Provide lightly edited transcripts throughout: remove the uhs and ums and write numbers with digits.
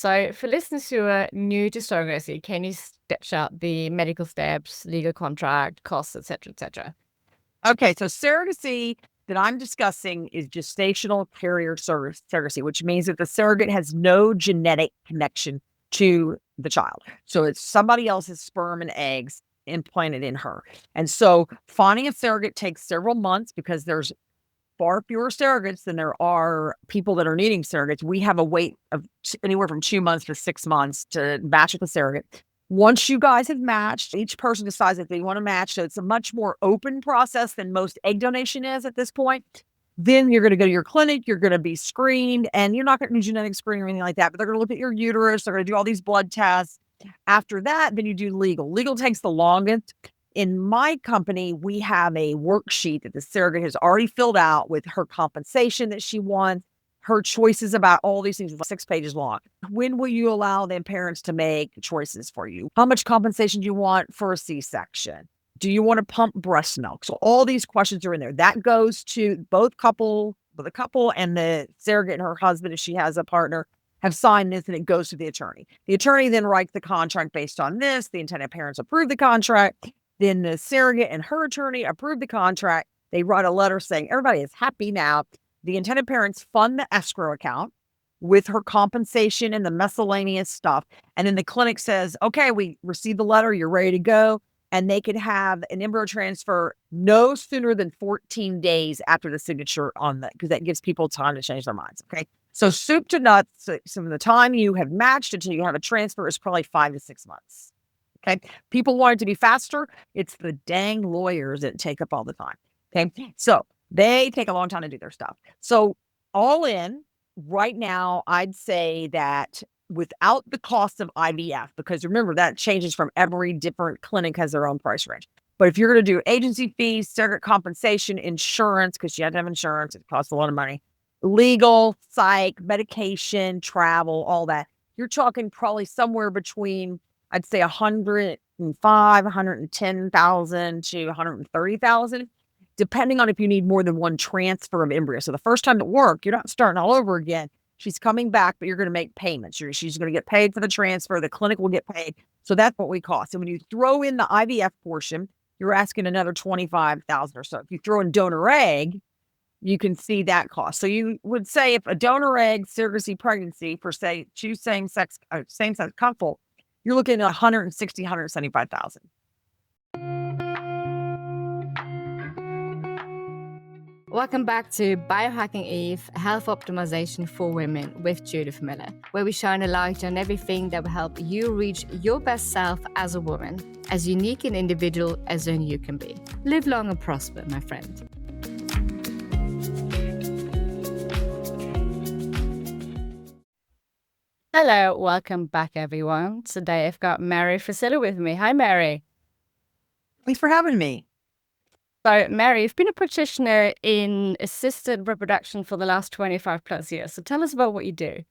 So for listeners who are new to surrogacy, can you sketch out the medical steps, legal contract, costs, et cetera, et cetera? Okay, so surrogacy that I'm discussing is gestational carrier surrogacy, which means that the surrogate has no genetic connection to the child. So it's somebody else's sperm and eggs implanted in her. And so finding a surrogate takes several months because there's far fewer surrogates than there are people that are needing surrogates. We have a wait of anywhere from 2 months to 6 months to match with a surrogate. Once you guys have matched, each person decides if they want to match. So it's a much more open process than most egg donation is at this point. Then you're going to go to your clinic, you're going to be screened, and you're not going to do genetic screening or anything like that, but they're going to look at your uterus, they're going to do all these blood tests. After that, then you do legal. Legal takes the longest. In my company, we have a worksheet that the surrogate has already filled out with her compensation that she wants, her choices about all these things, 6 pages long. When will you allow the parents to make choices for you? How much compensation do you want for a C-section? Do you want to pump breast milk? So all these questions are in there. That goes to both the couple and the surrogate and her husband, if she has a partner, have signed this, and it goes to the attorney. The attorney then writes the contract based on this. The intended parents approve the contract. Then the surrogate and her attorney approve the contract. They write a letter saying everybody is happy now. The intended parents fund the escrow account with her compensation and the miscellaneous stuff. And then the clinic says, okay, we received the letter, you're ready to go. And they could have an embryo transfer no sooner than 14 days after the signature on that, because that gives people time to change their minds. Okay. So soup to nuts, from the time you have matched until you have a transfer is probably 5 to 6 months. Okay. People want it to be faster. It's the dang lawyers that take up all the time. Okay. So they take a long time to do their stuff. So all in right now, I'd say that without the cost of IVF, because remember that changes from every different clinic has their own price range. But if you're going to do agency fees, surrogate compensation, insurance, because you have to have insurance, it costs a lot of money, legal, psych, medication, travel, all that, you're talking probably somewhere between, I'd say 105, 110,000 to 130,000, depending on if you need more than one transfer of embryo. So the first time at work, you're not starting all over again. She's coming back, but you're going to make payments. She's going to get paid for the transfer. The clinic will get paid. So that's what we cost. And when you throw in the IVF portion, you're asking another 25,000 or so. If you throw in donor egg, you can see that cost. So you would say if a donor egg surrogacy pregnancy for say two same-sex couple, you're looking at 160, 175,000. Welcome back to Biohacking Eve, Health Optimization for Women with Judith Miller, where we shine a light on everything that will help you reach your best self as a woman, as unique and individual as only you can be. Live long and prosper, my friend. Hello, welcome back, everyone. Today I've got Mary Fusillo with me. Hi, Mary. Thanks for having me. So, Mary, you've been a practitioner in assisted reproduction for the last 25 plus years. So tell us about what you do.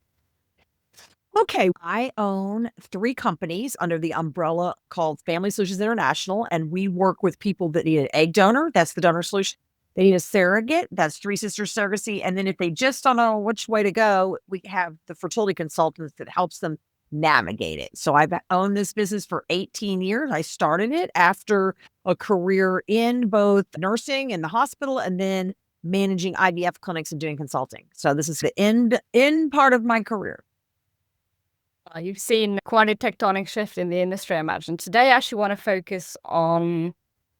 Okay, I own 3 companies under the umbrella called Family Solutions International, and we work with people that need an egg donor. That's the donor solution. They need a surrogate. That's Three Sisters Surrogacy. And then if they just don't know which way to go, we have the fertility consultants that helps them navigate it. So I've owned this business for 18 years. I started it after a career in both nursing in the hospital and then managing IVF clinics and doing consulting. So this is the end part of my career. You've seen quite a tectonic shift in the industry, I imagine. Today, I actually want to focus on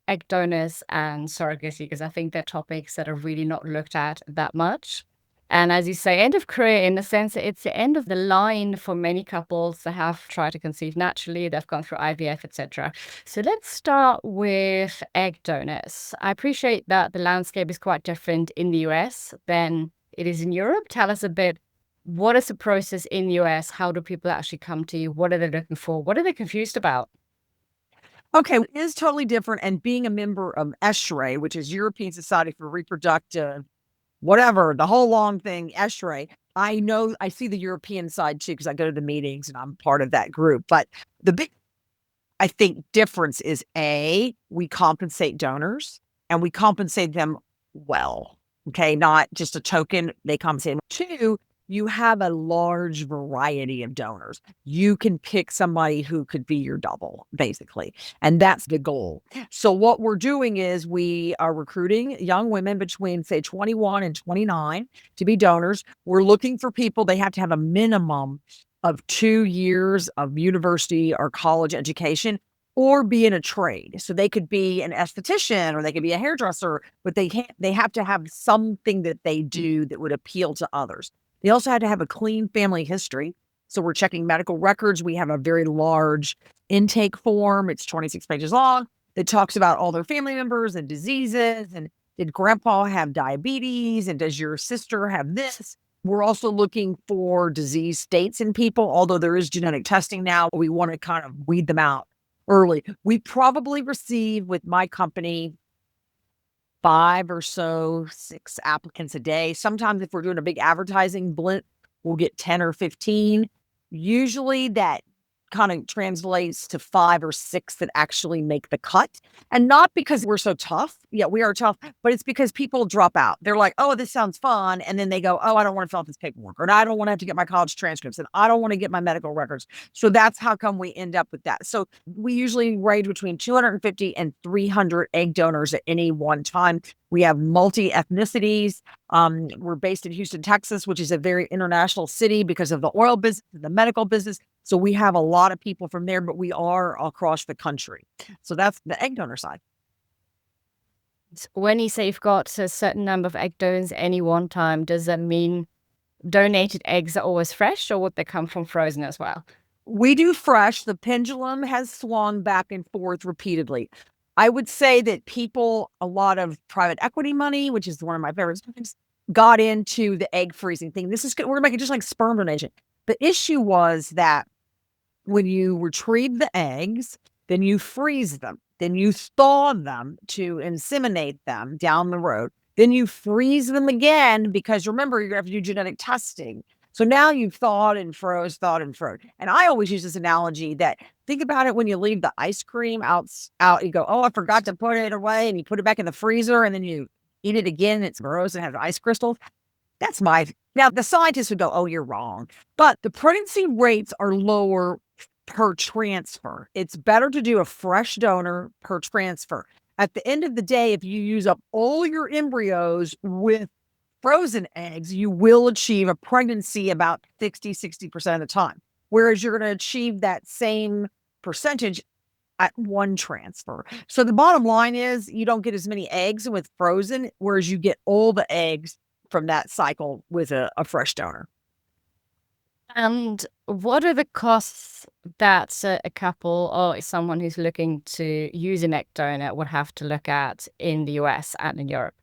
egg donors and surrogacy, because I think they're topics that are really not looked at that much. And as you say, end of career, in the sense that it's the end of the line for many couples that have tried to conceive naturally, they've gone through IVF, etc. So let's start with egg donors. I appreciate that the landscape is quite different in the US than it is in Europe. Tell us a bit, what is the process in the US? How do people actually come to you? What are they looking for? What are they confused about? Okay, it is totally different. And being a member of ESHRE, which is European Society for Reproductive, whatever, the whole long thing, ESHRE, I know I see the European side too, because I go to the meetings and I'm part of that group. But the big, I think, difference is we compensate donors and we compensate them well. Okay, not just a token, they compensate them. 2, you have a large variety of donors. You can pick somebody who could be your double, basically. And that's the goal. So what we're doing is we are recruiting young women between, say, 21 and 29 to be donors. We're looking for people, they have to have a minimum of 2 years of university or college education or be in a trade. So they could be an esthetician or they could be a hairdresser, but they have to have something that they do that would appeal to others. They also had to have a clean family history. So we're checking medical records. We have a very large intake form. It's 26 pages long that talks about all their family members and diseases. And did grandpa have diabetes? And does your sister have this? We're also looking for disease states in people. Although there is genetic testing now, we want to kind of weed them out early. We probably receive with my company 5 or so, 6 applicants a day. Sometimes if we're doing a big advertising blitz, we'll get 10 or 15. Usually that kind of translates to 5 or 6 that actually make the cut. And not because we're so tough. Yeah, we are tough, but it's because people drop out. They're like, oh, this sounds fun. And then they go, oh, I don't want to fill out this paperwork, or I don't want to have to get my college transcripts, and I don't want to get my medical records. So that's how come we end up with that. So we usually range between 250 and 300 egg donors at any one time. We have multi-ethnicities. We're based in Houston, Texas, which is a very international city because of the oil business, the medical business. So we have a lot of people from there, but we are across the country. So that's the egg donor side. When you say you've got a certain number of egg donors at any one time, does that mean donated eggs are always fresh, or would they come from frozen as well? We do fresh. The pendulum has swung back and forth repeatedly. I would say that people, a lot of private equity money, which is one of my favorite things, got into the egg freezing thing. This is good. We're going to make it just like sperm donation. The issue was that when you retrieve the eggs, then you freeze them, then you thaw them to inseminate them down the road. Then you freeze them again because remember, you're going to have to do genetic testing. So now you've thawed and froze, thawed and froze. And I always use this analogy that think about it when you leave the ice cream out, you go, oh, I forgot to put it away. And you put it back in the freezer and then you eat it again. And it's gross and has ice crystals. That's now the scientists would go, oh, you're wrong. But the pregnancy rates are lower per transfer. It's better to do a fresh donor per transfer. At the end of the day, if you use up all your embryos with frozen eggs, you will achieve a pregnancy about 60% of the time. Whereas you're going to achieve that same percentage at one transfer. So the bottom line is you don't get as many eggs with frozen, whereas you get all the eggs from that cycle with a fresh donor. And what are the costs that a couple or someone who's looking to use an egg donor would have to look at in the US and in Europe?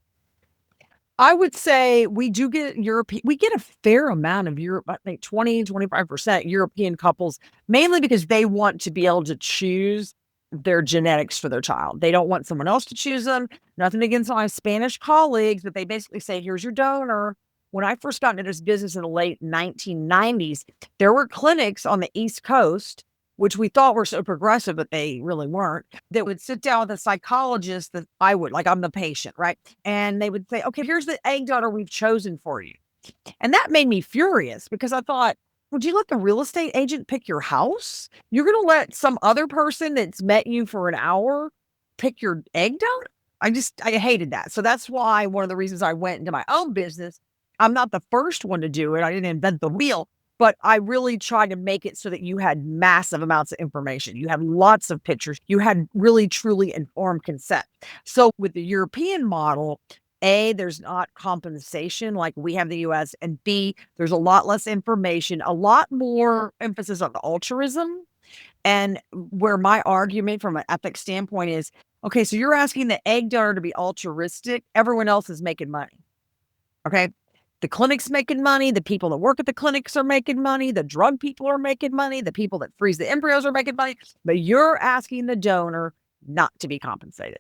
I would say we do get we get a fair amount of Europe, I think 20-25% European couples, mainly because they want to be able to choose their genetics for their child. They don't want someone else to choose them. Nothing against my Spanish colleagues, but they basically say, here's your donor. When I first got into this business in the late 1990s, there were clinics on the East Coast, which we thought were so progressive, but they really weren't, that would sit down with a psychologist that I would, like I'm the patient, right? And they would say, okay, here's the egg donor we've chosen for you. And that made me furious because I thought, would you let the real estate agent pick your house? You're going to let some other person that's met you for an hour pick your egg donor? I hated that. So that's why one of the reasons I went into my own business. I'm not the first one to do it. I didn't invent the wheel, but I really tried to make it so that you had massive amounts of information. You had lots of pictures. You had really, truly informed consent. So with the European model, A, there's not compensation like we have in the US, and B, there's a lot less information, a lot more emphasis on altruism. And where my argument from an ethics standpoint is, okay, so you're asking the egg donor to be altruistic. Everyone else is making money. Okay. The clinic's making money. The people that work at the clinics are making money. The drug people are making money. The people that freeze the embryos are making money. But you're asking the donor not to be compensated.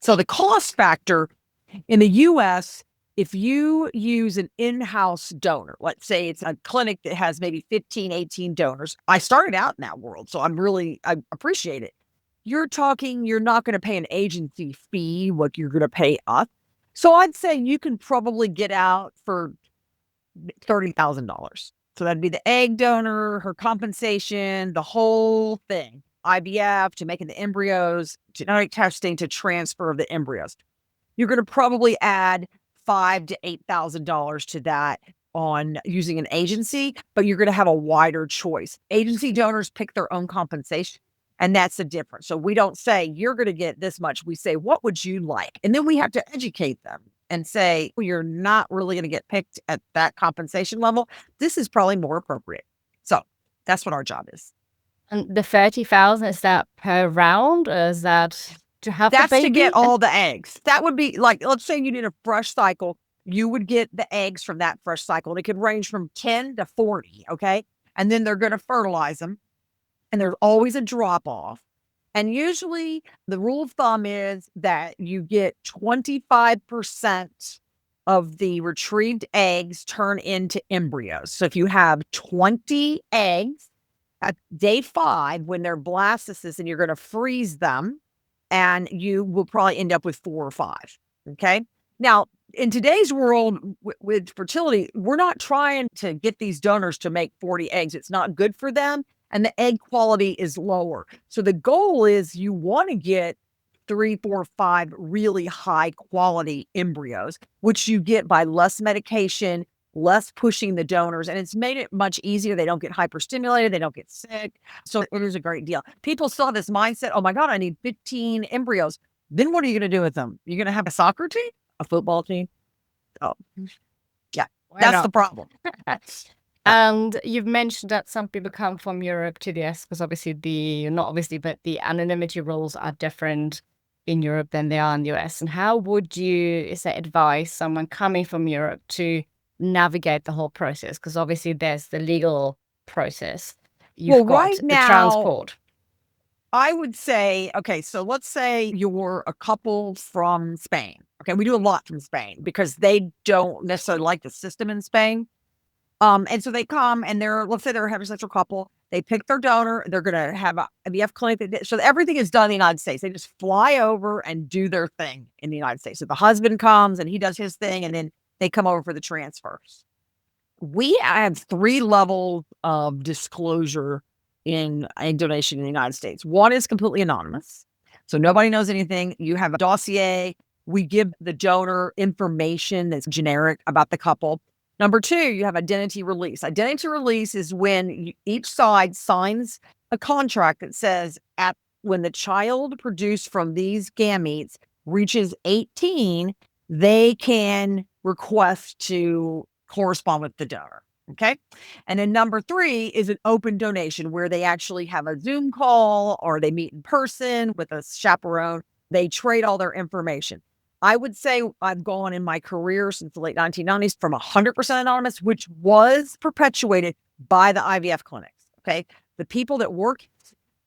So the cost factor in the US, if you use an in-house donor, let's say it's a clinic that has maybe 15, 18 donors. I started out in that world, so I appreciate it. You're not going to pay an agency fee, what you're going to pay us. So I'd say you can probably get out for $30,000. So that'd be the egg donor, her compensation, the whole thing. IVF, to making the embryos, genetic testing, to transfer of the embryos. You're going to probably add $5,000 to $8,000 to that on using an agency, but you're going to have a wider choice. Agency donors pick their own compensation, and that's the difference. So we don't say you're going to get this much. We say, what would you like? And then we have to educate them and say, well, you're not really going to get picked at that compensation level. This is probably more appropriate. So that's what our job is. And the 30,000, is that per round, or is that to have the That's baby? to get all the eggs. That would be like, let's say you did a fresh cycle, you would get the eggs from that fresh cycle. And it could range from 10 to 40. Okay. And then they're going to fertilize them. And there's always a drop off. And usually the rule of thumb is that you get 25% of the retrieved eggs turn into embryos. So if you have 20 eggs at day 5, when they're blastocysts, and you're going to freeze them, and you will probably end up with 4 or 5. Okay. Now, in today's world with fertility, we're not trying to get these donors to make 40 eggs. It's not good for them. And the egg quality is lower. So the goal is you want to get 3, 4, 5 really high quality embryos, which you get by less medication, less pushing the donors. And it's made it much easier. They don't get hyperstimulated. They don't get sick. So it is a great deal. People still have this mindset, oh my God, I need 15 embryos. Then what are you going to do with them? You're going to have a soccer team? A football team? Oh, yeah. That's the problem. And you've mentioned that some people come from Europe to the US because obviously not obviously, but the anonymity rules are different in Europe than they are in the US. And how would you advise someone coming from Europe to navigate the whole process? Because obviously there's the legal process. You've got right the now, transport. I would say, okay, so let's say you're a couple from Spain. Okay, we do a lot from Spain because they don't necessarily like the system in Spain. And so they come and let's say they're a heterosexual couple. They pick their donor. They're going to have a IVF clinic. So everything is done in the United States. They just fly over and do their thing in the United States. So the husband comes and he does his thing, and then they come over for the transfers. We have 3 levels of disclosure in egg donation in the United States. One is completely anonymous. So nobody knows anything. You have a dossier. We give the donor information that's generic about the couple. Number 2, you have identity release. Identity release is when each side signs a contract that says when the child produced from these gametes reaches 18, they can request to correspond with the donor. Okay. And then number 3 is an open donation where they actually have a Zoom call or they meet in person with a chaperone. They trade all their information. I would say I've gone in my career since the late 1990s from 100% anonymous, which was perpetuated by the IVF clinics. Okay. The people that work,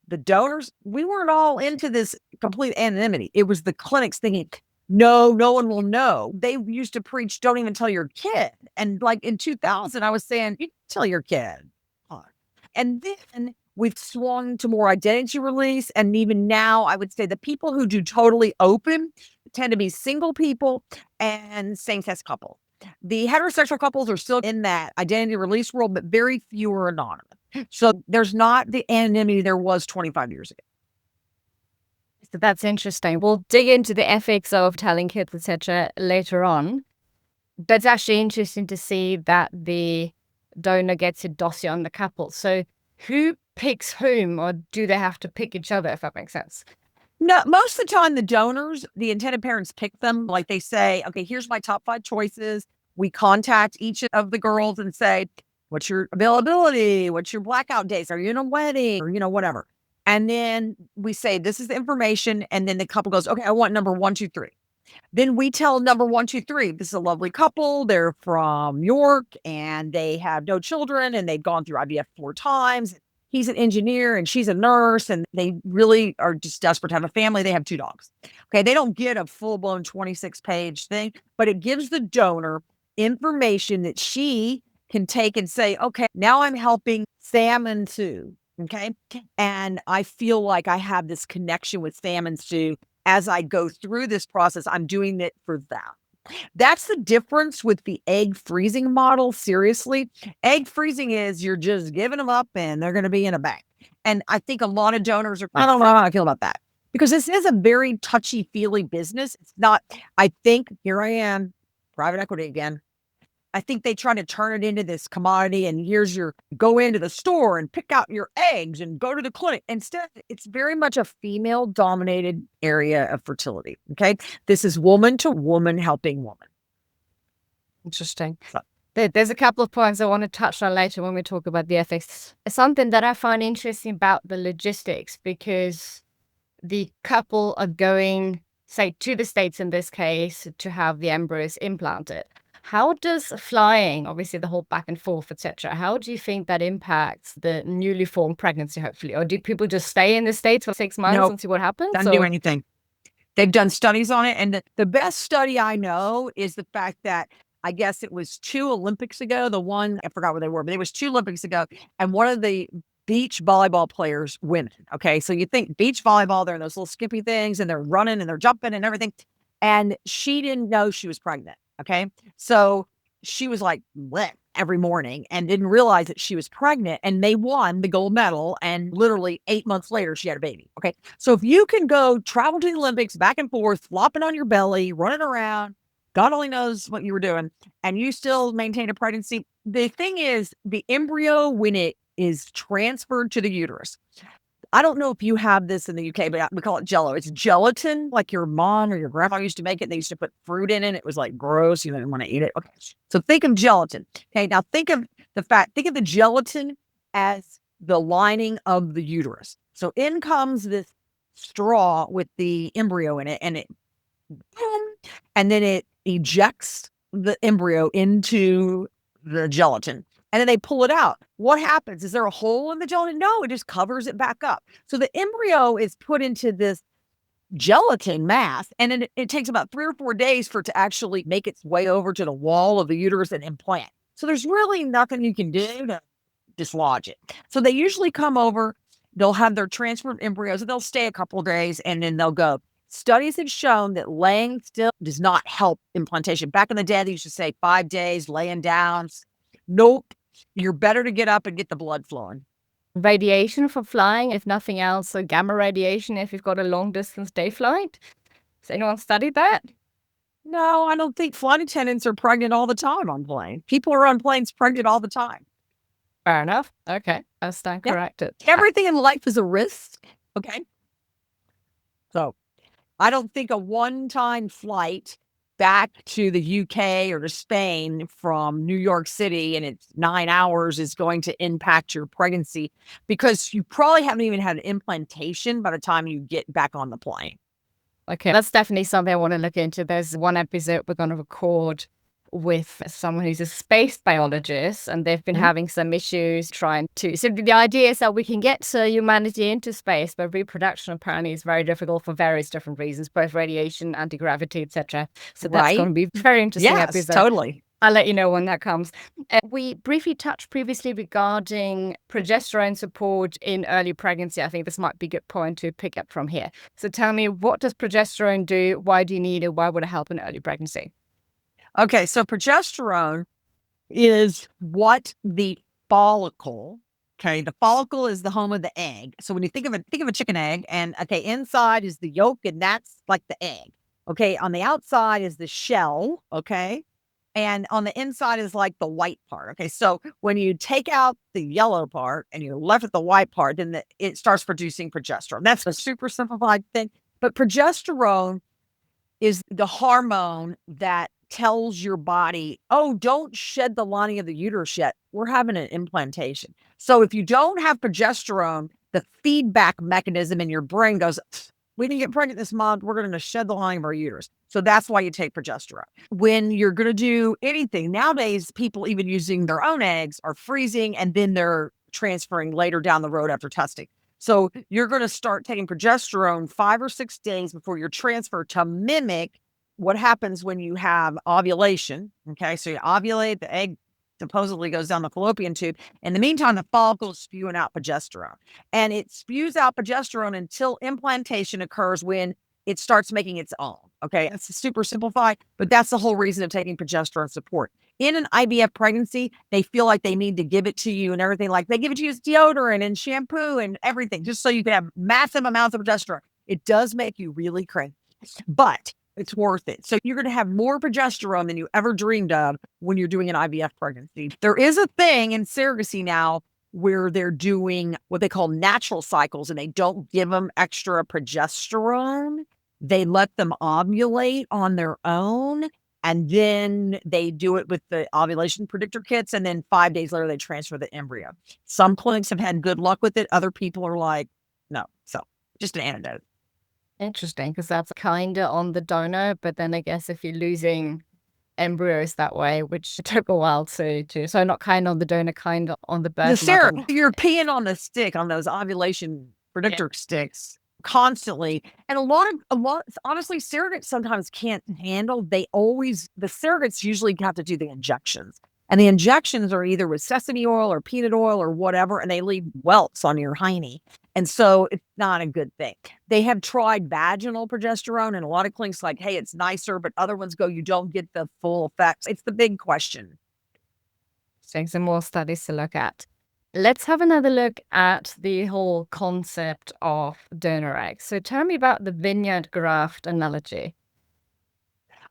the donors, we weren't all into this complete anonymity. It was the clinics thinking, no one will know. They used to preach, don't even tell your kid. And like in 2000, I was saying, you tell your kid. And then we've swung to more identity release. And even now, I would say the people who do totally open tend to be single people and same-sex couples. The heterosexual couples are still in that identity release world, but very few are anonymous. So there's not the anonymity there was 25 years ago. So that's interesting. We'll dig into the ethics of telling kids, etc., later on. But it's actually interesting to see that the donor gets a dossier on the couple. So who picks whom, or do they have to pick each other, if that makes sense? No, most of the time the donors, the intended parents pick them. Like they say, okay, here's my top 5 choices. We contact each of the girls and say, what's your availability? What's your blackout days? Are you in a wedding? Or, whatever. And then we say, this is the information. And then the couple goes, okay, I want number 1, 2, 3. Then we tell number 1, 2, 3, this is a lovely couple. They're from York and they have no children and they've gone through IVF 4 times. He's an engineer and she's a nurse and they really are just desperate to have a family. They have 2 dogs. Okay. They don't get a full-blown 26-page thing, but it gives the donor information that she can take and say, okay, now I'm helping Sam and Sue. Okay. And I feel like I have this connection with Sam and Sue. As I go through this process, I'm doing it for them. That's the difference with the egg freezing model. Seriously, egg freezing is you're just giving them up and they're going to be in a bank. And I think a lot of donors are, I don't know how I feel about that because this is a very touchy feely business. It's not, I think, here I am, private equity again. I think they try to turn it into this commodity and here's your go into the store and pick out your eggs and go to the clinic. Instead, it's very much a female dominated area of fertility. Okay. This is woman to woman helping woman. Interesting. So, There's a couple of points I want to touch on later when we talk about the ethics. Something that I find interesting about the logistics, because the couple are going, say, to the States in this case, to have the embryos implanted. How does flying, obviously the whole back and forth, etc., how do you think that impacts the newly formed pregnancy, hopefully? Or do people just stay in the States for 6 months no, and see what happens? doesn't do anything. They've done studies on it. And the best study I know is the fact that I guess it was 2 Olympics ago. The one, I forgot where they were, but it was 2 Olympics ago. And one of the beach volleyball players, women. Okay. So you think beach volleyball, they're in those little skippy things and they're running and they're jumping and everything. And she didn't know she was pregnant. Okay. So she was like lit every morning and didn't realize that she was pregnant, and they won the gold medal. And literally 8 months later, she had a baby. Okay. So if you can go travel to the Olympics back and forth, flopping on your belly, running around, God only knows what you were doing, and you still maintain a pregnancy. The thing is, the embryo, when it is transferred to the uterus, I don't know if you have this in the UK, but we call it Jello. It's gelatin, like your mom or your grandma used to make it. They used to put fruit in it. It was like gross. You didn't want to eat it. Okay. So think of gelatin. Okay. Now think of the gelatin as the lining of the uterus. So in comes this straw with the embryo in it, and then it ejects the embryo into the gelatin. And then they pull it out. What happens? Is there a hole in the gelatin? No, it just covers it back up. So the embryo is put into this gelatin mass, and then it takes about 3 or 4 days for it to actually make its way over to the wall of the uterus and implant. So there's really nothing you can do to dislodge it. So they usually come over, they'll have their transferred embryos, and they'll stay a couple of days, and then they'll go. Studies have shown that laying still does not help implantation. Back in the day, they used to say 5 days laying down. Nope. You're better to get up and get the blood flowing. Radiation for flying, if nothing else, so gamma radiation if you've got a long distance day flight. Has anyone studied that? No, I don't think flight attendants are pregnant all the time on planes. People are on planes pregnant all the time. Fair enough. Okay. I stand corrected. Everything in life is a risk. Okay. So I don't think a one-time flight back to the UK or to Spain from New York City and it's 9 hours is going to impact your pregnancy, because you probably haven't even had an implantation by the time you get back on the plane. Okay, that's definitely something I want to look into. There's one episode we're going to record with someone who's a space biologist, and they've been having some issues trying to. So the idea is that we can get humanity into space, but reproduction apparently is very difficult for various different reasons, both radiation, anti-gravity, etc. So that's going to be a very interesting episode. Totally. I'll let you know when that comes. We briefly touched previously regarding progesterone support in early pregnancy. I think this might be a good point to pick up from here. So tell me, what does progesterone do? Why do you need it? Why would it help in early pregnancy? Okay, so progesterone is what the follicle, okay, the follicle is the home of the egg. So when you think of a chicken egg, and okay, inside is the yolk, and that's like the egg. Okay, on the outside is the shell, okay? And on the inside is like the white part. Okay, so when you take out the yellow part and you're left with the white part, then it starts producing progesterone. That's a super simplified thing. But progesterone is the hormone that tells your body, oh, don't shed the lining of the uterus yet. We're having an implantation. So if you don't have progesterone, the feedback mechanism in your brain goes, we didn't get pregnant this month. We're going to shed the lining of our uterus. So that's why you take progesterone. When you're going to do anything, nowadays, people even using their own eggs are freezing and then they're transferring later down the road after testing. So you're going to start taking progesterone 5 or 6 days before your transfer to mimic what happens when you have ovulation. Okay, so you ovulate, the egg supposedly goes down the fallopian tube. In the meantime, the follicle is spewing out progesterone. And it spews out progesterone until implantation occurs, when it starts making its own. Okay. That's super simplified, but that's the whole reason of taking progesterone support. In an IVF pregnancy, they feel like they need to give it to you and everything. Like they give it to you as deodorant and shampoo and everything, just so you can have massive amounts of progesterone. It does make you really crazy, but it's worth it. So you're going to have more progesterone than you ever dreamed of when you're doing an IVF pregnancy. There is a thing in surrogacy now where they're doing what they call natural cycles, and they don't give them extra progesterone. They let them ovulate on their own, and then they do it with the ovulation predictor kits, and then 5 days later, they transfer the embryo. Some clinics have had good luck with it. Other people are like, no. So just an anecdote. Interesting, because that's kind of on the donor, but then I guess if you're losing embryos that way, which took a while to so not kind on the donor, kind on the birth mother. You're peeing on the stick on those ovulation predictor sticks constantly. And a lot, honestly, surrogates sometimes can't handle, the surrogates usually have to do the injections. And the injections are either with sesame oil or peanut oil or whatever, and they leave welts on your hiney. And so it's not a good thing. They have tried vaginal progesterone, and a lot of clinics like, hey, it's nicer, but other ones go, you don't get the full effects. It's the big question. Some more studies to look at. Let's have another look at the whole concept of donor eggs. So tell me about the vineyard graft analogy.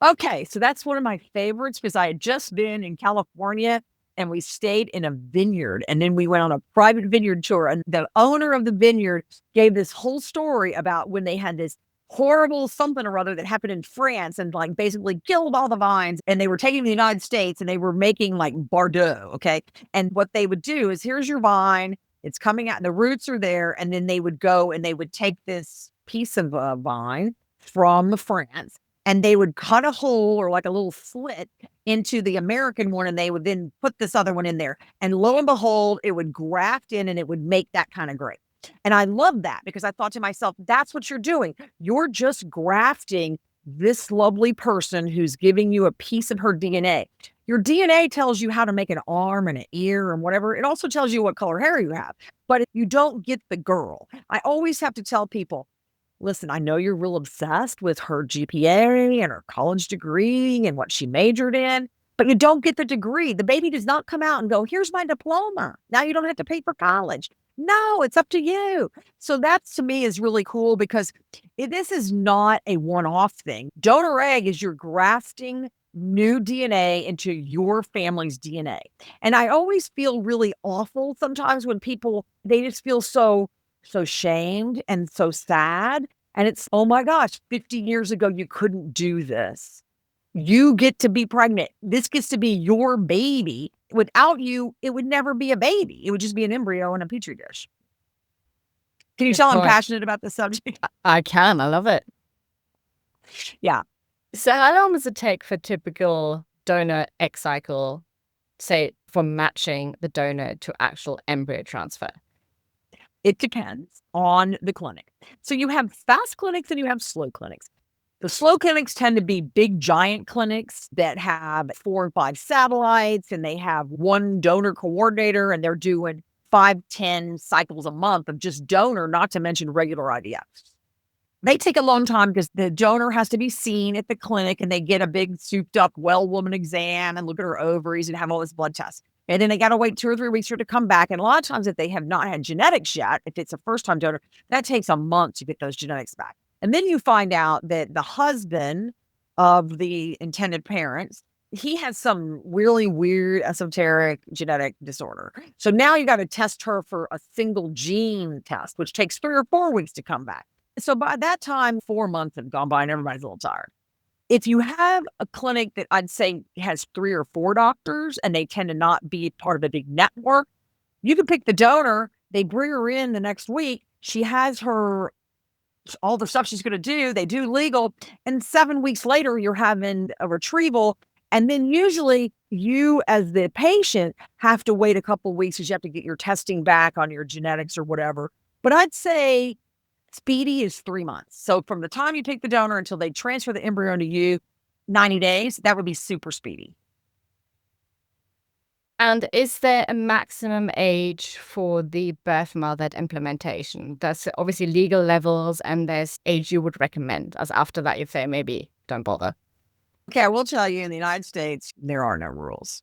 Okay, so that's one of my favorites because I had just been in California and we stayed in a vineyard, and then we went on a private vineyard tour, and the owner of the vineyard gave this whole story about when they had this horrible something or other that happened in France and like basically killed all the vines, and they were taking the United States and they were making like Bordeaux. Okay. And what they would do is, here's your vine, it's coming out and the roots are there. And then they would go and they would take this piece of vine from France, and they would cut a hole or like a little slit into the American one, and they would then put this other one in there. And lo and behold, it would graft in and it would make that kind of grape. And I love that because I thought to myself, that's what you're doing. You're just grafting this lovely person who's giving you a piece of her DNA. Your DNA tells you how to make an arm and an ear and whatever. It also tells you what color hair you have, but you don't get the girl. I always have to tell people, listen, I know you're real obsessed with her GPA and her college degree and what she majored in, but you don't get the degree. The baby does not come out and go, here's my diploma. Now you don't have to pay for college. No, it's up to you. So that to me is really cool because this is not a one-off thing. Donor egg is you're grafting new DNA into your family's DNA. And I always feel really awful sometimes when people, they just feel so shamed and so sad. And it's, oh my gosh, 50 years ago, you couldn't do this. You get to be pregnant. This gets to be your baby. Without you, it would never be a baby. It would just be an embryo in a petri dish. Can you tell I'm passionate about this subject? I can. I love it. Yeah. So how long does it take for typical donor egg cycle, say, from matching the donor to actual embryo transfer? It depends on the clinic. So you have fast clinics and you have slow clinics. The slow clinics tend to be big, giant clinics that have 4 and 5 satellites, and they have one donor coordinator, and they're doing 5, 10 cycles a month of just donor, not to mention regular IVF. They take a long time because the donor has to be seen at the clinic, and they get a big souped up well woman exam and look at her ovaries and have all this blood tests. And then they got to wait 2 or 3 weeks for her to come back. And a lot of times, if they have not had genetics yet, if it's a first time donor, that takes a month to get those genetics back. And then you find out that the husband of the intended parents, he has some really weird esoteric genetic disorder. So now you got to test her for a single gene test, which takes 3 or 4 weeks to come back. So by that time, 4 months have gone by and everybody's a little tired. If you have a clinic that I'd say has 3 or 4 doctors and they tend to not be part of a big network, you can pick the donor. They bring her in the next week. She has her all the stuff she's going to do. They do legal. And 7 weeks later, you're having a retrieval. And then usually you as the patient have to wait a couple of weeks because you have to get your testing back on your genetics or whatever. But I'd say speedy is 3 months. So from the time you pick the donor until they transfer the embryo to you, 90 days, that would be super speedy. And is there a maximum age for the birth mother at implementation? There's obviously legal levels and there's age you would recommend. As after that, you'd say maybe don't bother. Okay, I will tell you in the United States, there are no rules.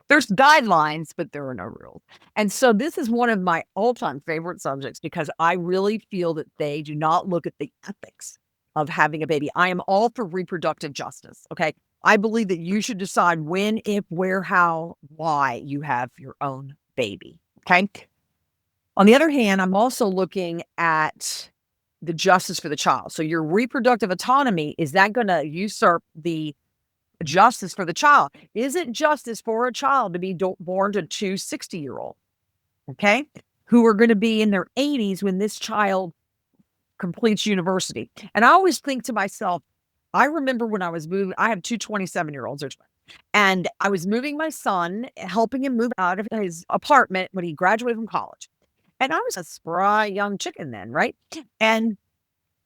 There's guidelines, but there are no rules. And so this is one of my all-time favorite subjects because I really feel that they do not look at the ethics of having a baby. I am all for reproductive justice. Okay. I believe that you should decide when, if, where, how, why you have your own baby. Okay. On the other hand, I'm also looking at the justice for the child. So your reproductive autonomy, is that going to usurp the justice for the child? Is it justice for a child to be born to two 60-year-olds, okay, who are going to be in their 80s when this child completes university? And I always think to myself, I remember when I was moving, I have two 27-year-olds, and I was moving my son, helping him move out of his apartment when he graduated from college. And I was a spry young chicken then, right? And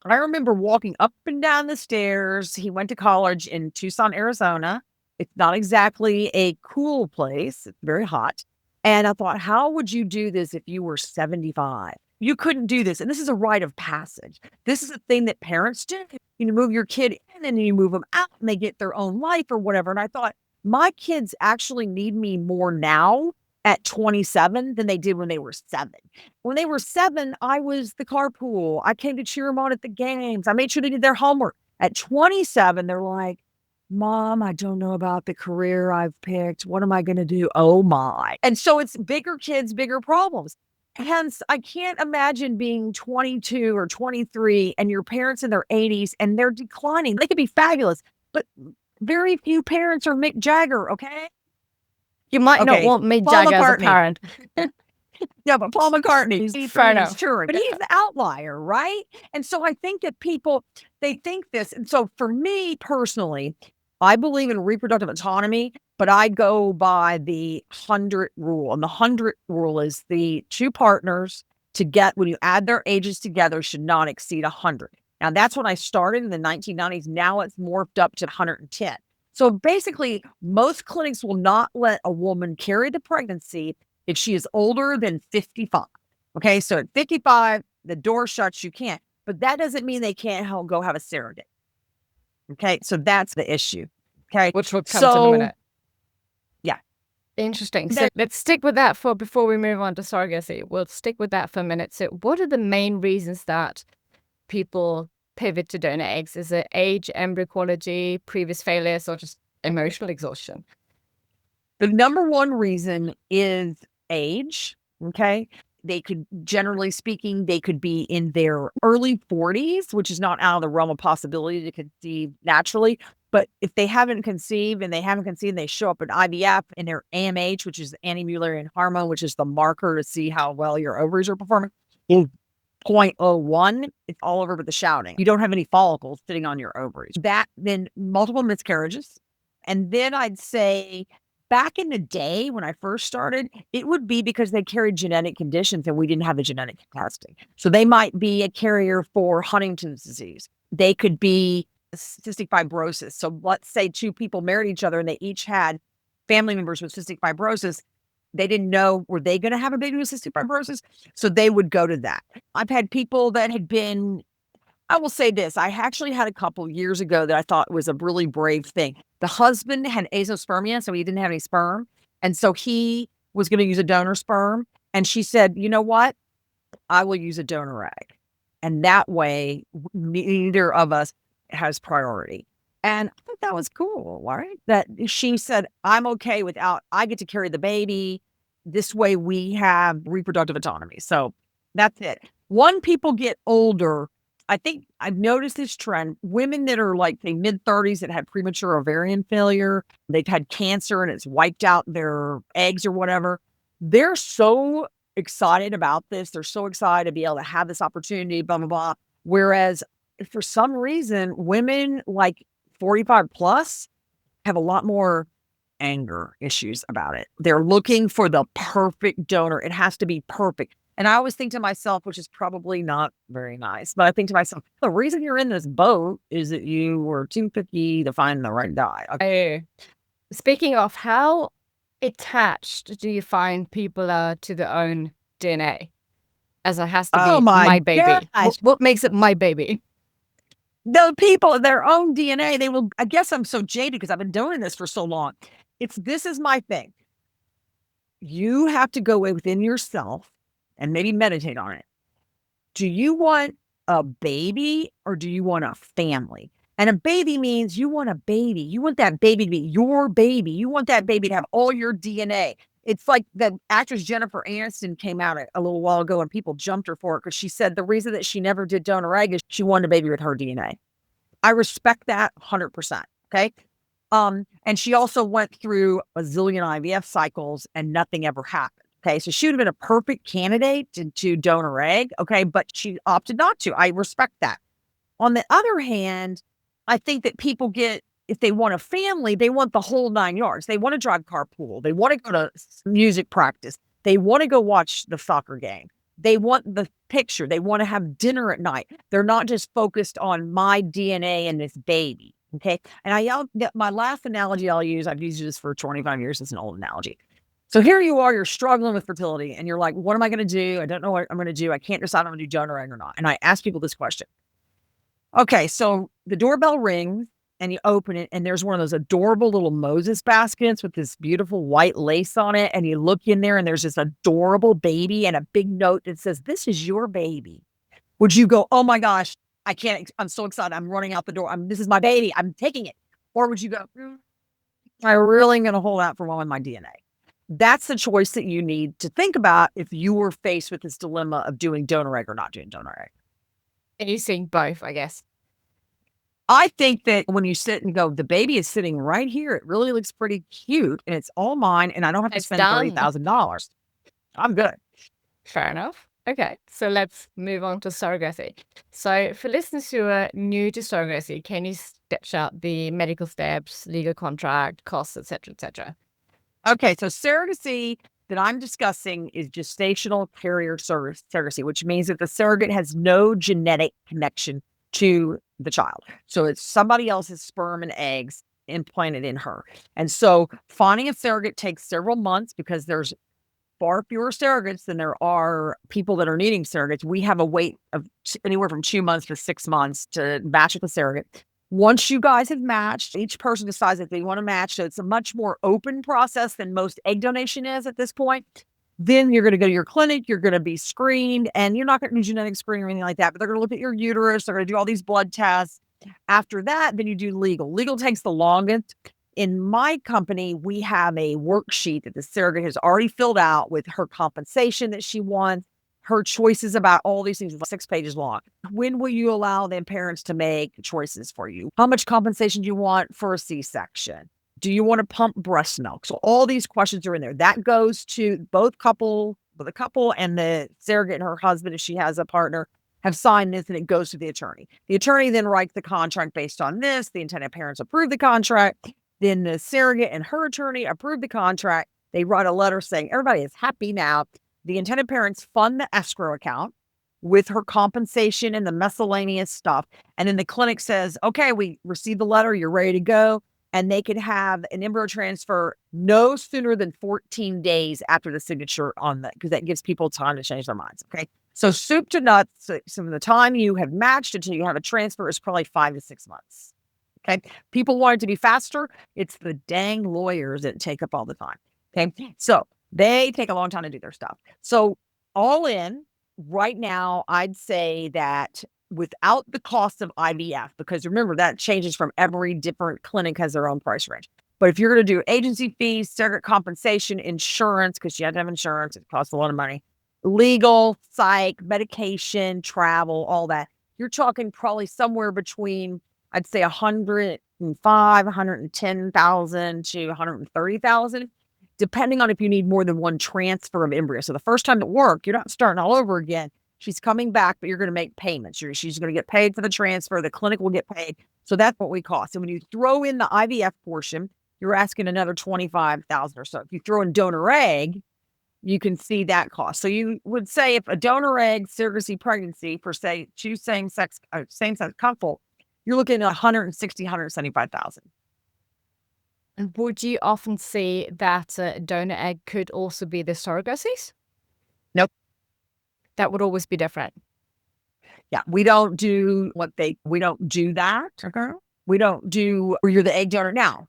I remember walking up and down the stairs. He went to college in Tucson, Arizona. It's not exactly a cool place. It's very hot. And I thought, how would you do this if you were 75? You couldn't do this. And this is a rite of passage. This is a thing that parents do. You move your kid in and you move them out and they get their own life or whatever. And I thought, my kids actually need me more now at 27 than they did when they were 7. When they were 7, I was the carpool. I came to cheer them on at the games. I made sure they did their homework. At 27, they're like, Mom, I don't know about the career I've picked. What am I going to do? Oh my. And so it's bigger kids, bigger problems. Hence, I can't imagine being 22 or 23 and your parents in their 80s and they're declining. They could be fabulous, but very few parents are Mick Jagger, okay? You might not Okay, want Mick Paul Jagger as a McCartney. parent. Yeah, but Paul McCartney, he's Fair enough. touring, but he's the outlier, right? And so I think that people, they think this. And so for me personally, I believe in reproductive autonomy, but I go by the 100 rule. And the 100 rule is the two partners to get, when you add their ages together, should not exceed 100. Now, that's when I started in the 1990s. Now it's morphed up to 110. So basically, most clinics will not let a woman carry the pregnancy if she is older than 55. Okay, so at 55, the door shuts, you can't. But that doesn't mean they can't go have a surrogate. Okay, so that's the issue. Okay, Which will come in a minute. Yeah. Interesting. So let's stick with that before we move on to surrogacy. We'll stick with that for a minute. So what are the main reasons that people pivot to donor eggs? Is it age, embryo quality, previous failures, or just emotional exhaustion? The number one reason is age. Okay. They could, generally speaking, they could be in their early 40s, which is not out of the realm of possibility to conceive naturally. But if they haven't conceived and they show up at IVF and their AMH, which is anti-Mullerian hormone, which is the marker to see how well your ovaries are performing, is 0.01, it's all over with the shouting. You don't have any follicles sitting on your ovaries. That, then multiple miscarriages. And then I'd say back in the day when I first started, it would be because they carried genetic conditions and we didn't have the genetic testing. So they might be a carrier for Huntington's disease. They could be cystic fibrosis. So let's say two people married each other and they each had family members with cystic fibrosis. They didn't know, were they going to have a baby with cystic fibrosis? So they would go to that. I've had people that had been, I will say this, I actually had a couple years ago that I thought was a really brave thing. The husband had azoospermia, so he didn't have any sperm. And so he was going to use a donor sperm. And she said, you know what? I will use a donor egg. And that way, neither of us has priority. And I thought that was cool, right? That she said, I'm okay without, I get to carry the baby. This way we have reproductive autonomy. So that's it. When people get older, I think I've noticed this trend. Women that are like the mid-30s that had premature ovarian failure, they've had cancer and it's wiped out their eggs or whatever. They're so excited about this. They're so excited to be able to have this opportunity, blah, blah, blah. Whereas for some reason, women like 45 plus have a lot more anger issues about it. They're looking for the perfect donor. It has to be perfect. And I always think to myself, which is probably not very nice, but I think to myself, the reason you're in this boat is that you were too picky to find the right guy. Okay. Speaking of, how attached do you find people are to their own DNA? As it has to Oh be my my baby. gosh. What makes it my baby? The people, their own DNA, they will, I guess I'm so jaded because I've been doing this for so long. This is my thing. You have to go within yourself and maybe meditate on it. Do you want a baby or do you want a family? And a baby means you want a baby. You want that baby to be your baby. You want that baby to have all your DNA. It's like the actress Jennifer Aniston came out a little while ago and people jumped her for it because she said the reason that she never did donor egg is she wanted a baby with her DNA. I respect that 100%. Okay. And she also went through a zillion IVF cycles and nothing ever happened. Okay. So she would have been a perfect candidate to donor egg. Okay. But she opted not to. I respect that. On the other hand, I think that people if they want a family, they want the whole 9 yards. They want to drive carpool. They want to go to music practice. They want to go watch the soccer game. They want the picture. They want to have dinner at night. They're not just focused on my DNA and this baby. Okay. And my last analogy I'll use, I've used this for 25 years. It's an old analogy. So here you are, you're struggling with fertility and you're like, what am I going to do? I don't know what I'm going to do. I can't decide if I'm going to do donor egg or not. And I ask people this question. Okay. So the doorbell rings and you open it and there's one of those adorable little Moses baskets with this beautiful white lace on it. And you look in there and there's this adorable baby and a big note that says, this is your baby. Would you go, oh my gosh, I can't, I'm so excited. I'm running out the door. This is my baby. I'm taking it. Or would you go, I really am going to hold out for one with my DNA. That's the choice that you need to think about if you were faced with this dilemma of doing donor egg or not doing donor egg. And you seeing both, I guess. I think that when you sit and go, the baby is sitting right here. It really looks pretty cute and it's all mine and I don't have to It's spend done. $30,000. I'm good. Fair enough. Okay, so let's move on to surrogacy. So for listeners who are new to surrogacy, can you sketch out the medical steps, legal contract, costs, etc., etc.? Okay, so surrogacy that I'm discussing is gestational carrier surrogacy, which means that the surrogate has no genetic connection to the child. So it's somebody else's sperm and eggs implanted in her. And so finding a surrogate takes several months because there's far fewer surrogates than there are people that are needing surrogates. We have a wait of anywhere from 2 months to 6 months to match with a surrogate. Once you guys have matched, each person decides that they want to match. So it's a much more open process than most egg donation is at this point. Then you're going to go to your clinic, you're going to be screened, and you're not going to do genetic screening or anything like that, but they're going to look at your uterus, they're going to do all these blood tests. After that, then you do legal. Legal takes the longest. In my company, we have a worksheet that the surrogate has already filled out with her compensation that she wants, her choices about all these things, 6 pages long. When will you allow the parents to make choices for you? How much compensation do you want for a C-section? Do you want to pump breast milk? So all these questions are in there. That goes to the couple and the surrogate and her husband, if she has a partner, have signed this and it goes to the attorney. The attorney then writes the contract based on this. The intended parents approve the contract. Then the surrogate and her attorney approve the contract. They write a letter saying everybody is happy now. The intended parents fund the escrow account with her compensation and the miscellaneous stuff. And then the clinic says, okay, we received the letter. You're ready to go. And they could have an embryo transfer no sooner than 14 days after the signature on because that gives people time to change their minds. Okay. So soup to nuts, so from the time you have matched until you have a transfer is probably 5 to 6 months. Okay. People want it to be faster. It's the dang lawyers that take up all the time. Okay. So they take a long time to do their stuff. So all in right now, I'd say that without the cost of IVF, because remember that changes from every different clinic has their own price range. But if you're going to do agency fees, surrogate compensation, insurance, because you have to have insurance, it costs a lot of money, legal, psych, medication, travel, all that, you're talking probably somewhere between I'd say 110,000 to 130,000, depending on if you need more than one transfer of embryo. So the first time at work, you're not starting all over again. She's coming back, but you're going to make payments. She's going to get paid for the transfer. The clinic will get paid. So that's what we cost. And when you throw in the IVF portion, you're asking another 25,000 or so. If you throw in donor egg, you can see that cost. So you would say if a donor egg surrogacy pregnancy for say two same-sex couple, you're looking at 160, 175,000. And would you often see that a donor egg could also be the surrogacies? Nope. That would always be different. Yeah, we don't do we don't do that. Okay. We don't do where you're the egg donor. Now,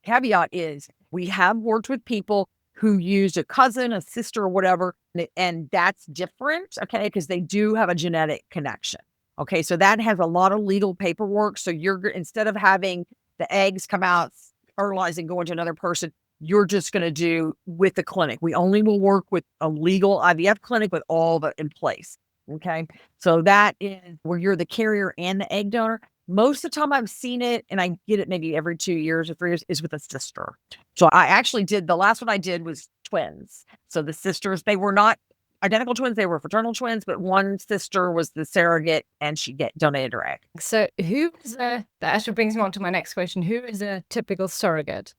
caveat is we have worked with people who used a cousin, a sister, or whatever, and that's different, okay, because they do have a genetic connection. Okay, so that has a lot of legal paperwork. So instead of having the eggs come out, fertilize, and go into another person, you're just going to do with the clinic. We only will work with a legal IVF clinic with all the in place. Okay, so that is where you're the carrier and the egg donor. Most of the time I've seen it, and I get it maybe every 2 years or 3 years, is with a sister. So I actually the last one I did was twins. So the sisters, they were not identical twins, they were fraternal twins, but one sister was the surrogate and she donated her egg. So who is that actually brings me on to my next question. Who is a typical surrogate?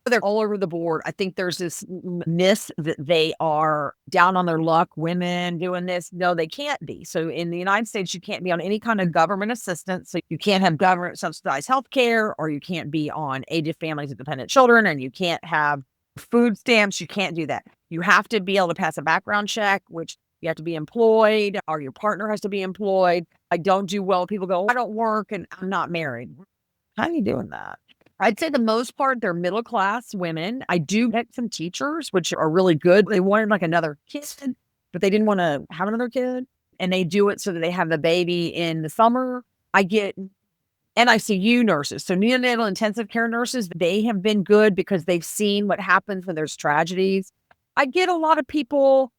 They're all over the board. I think there's this myth that they are down on their luck, women doing this. No, they can't be. So in the United States, you can't be on any kind of government assistance. So you can't have government subsidized health care, or you can't be on aid to families and dependent children, and you can't have food stamps. You can't do that. You have to be able to pass a background check, which you have to be employed, or your partner has to be employed. I don't do well. People go, I don't work and I'm not married. How are you doing that? I'd say the most part, they're middle class women. I do get some teachers, which are really good. They wanted like another kid, but they didn't want to have another kid. And they do it so that they have the baby in the summer. I get NICU nurses. So neonatal intensive care nurses, they have been good because they've seen what happens when there's tragedies. I get a lot of people,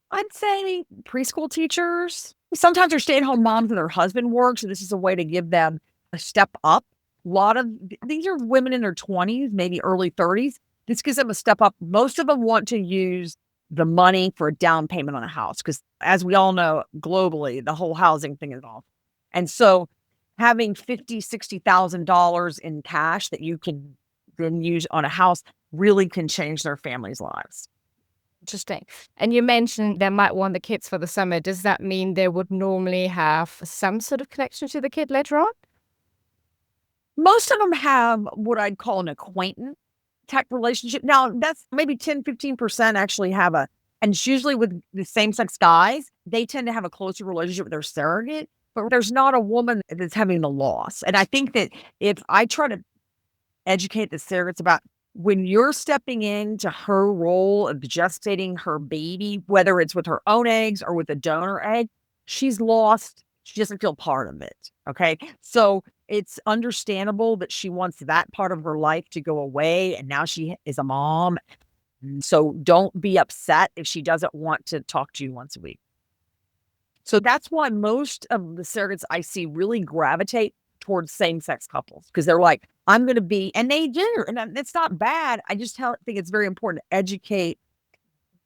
I'd say preschool teachers. Sometimes they're stay-at-home moms and their husband works. And this is a way to give them a step up. A lot of these are women in their 20s, maybe early 30s. This gives them a step up. Most of them want to use the money for a down payment on a house because, as we all know, globally, the whole housing thing is off. And so having $50,000, $60,000 in cash that you can then use on a house really can change their families' lives. Interesting. And you mentioned they might want the kids for the summer. Does that mean they would normally have some sort of connection to the kid later on? Most of them have what I'd call an acquaintance type relationship. Now, that's maybe 10, 15% actually have and it's usually with the same sex guys, they tend to have a closer relationship with their surrogate, but there's not a woman that's having the loss. And I think that if I try to educate the surrogates about when you're stepping into her role of gestating her baby, whether it's with her own eggs or with a donor egg, she's lost. She doesn't feel part of it. Okay. So it's understandable that she wants that part of her life to go away. And now she is a mom. So don't be upset if she doesn't want to talk to you once a week. So that's why most of the surrogates I see really gravitate towards same-sex couples because they're like, I'm going to be, and they do. And it's not bad. I just think it's very important to educate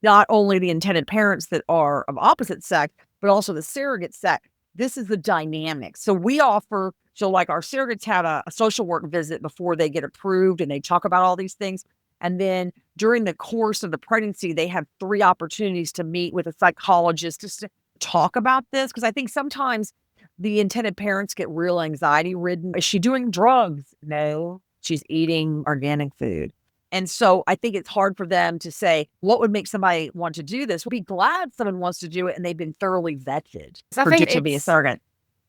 not only the intended parents that are of opposite sex, but also the surrogate sex. This is the dynamic. So we offer, like our surrogates have a social work visit before they get approved and they talk about all these things. And then during the course of the pregnancy, they have 3 opportunities to meet with a psychologist just to talk about this. Because I think sometimes the intended parents get real anxiety ridden. Is she doing drugs? No, she's eating organic food. And so I think it's hard for them to say, what would make somebody want to do this? We'll be glad someone wants to do it and they've been thoroughly vetted to be a surrogate.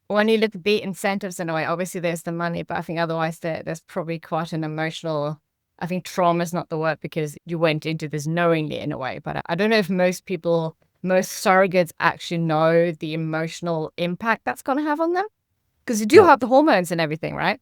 When you look at the incentives in a way, obviously there's the money, but I think otherwise there's probably quite an emotional, I think trauma is not the word because you went into this knowingly in a way, but I don't know if most surrogates actually know the emotional impact that's going to have on them because you do have the hormones and everything, right?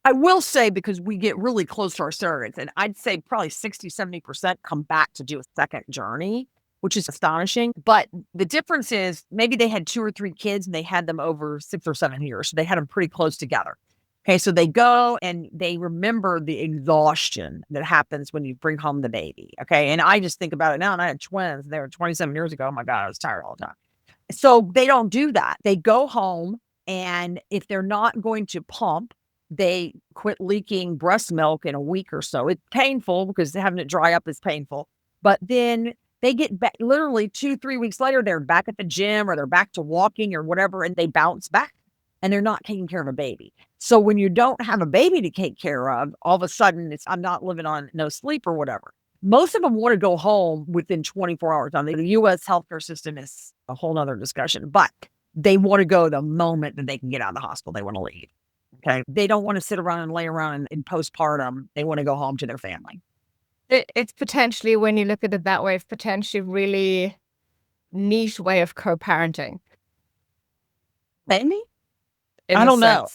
I will say, because we get really close to our surrogates, and I'd say probably 60, 70% come back to do a second journey, which is astonishing. But the difference is maybe they had 2 or 3 kids and they had them over 6 or 7 years. So they had them pretty close together. Okay, so they go and they remember the exhaustion that happens when you bring home the baby. Okay, and I just think about it now, and I had twins. They were 27 years ago. Oh my God, I was tired all the time. So they don't do that. They go home, and if they're not going to pump, they quit leaking breast milk in a week or so. It's painful because having it dry up is painful. But then they get back literally 2, 3 weeks later, they're back at the gym or they're back to walking or whatever, and they bounce back. and they're not taking care of a baby. So when you don't have a baby to take care of, all of a sudden I'm not living on no sleep or whatever. Most of them want to go home within 24 hours. Now, the U.S. healthcare system is a whole nother discussion, but they want to go the moment that they can get out of the hospital. They want to leave. Okay. They don't want to sit around and lay around in postpartum. They want to go home to their family. It's potentially, when you look at it that way, it's potentially really niche way of co-parenting. Maybe? I don't know.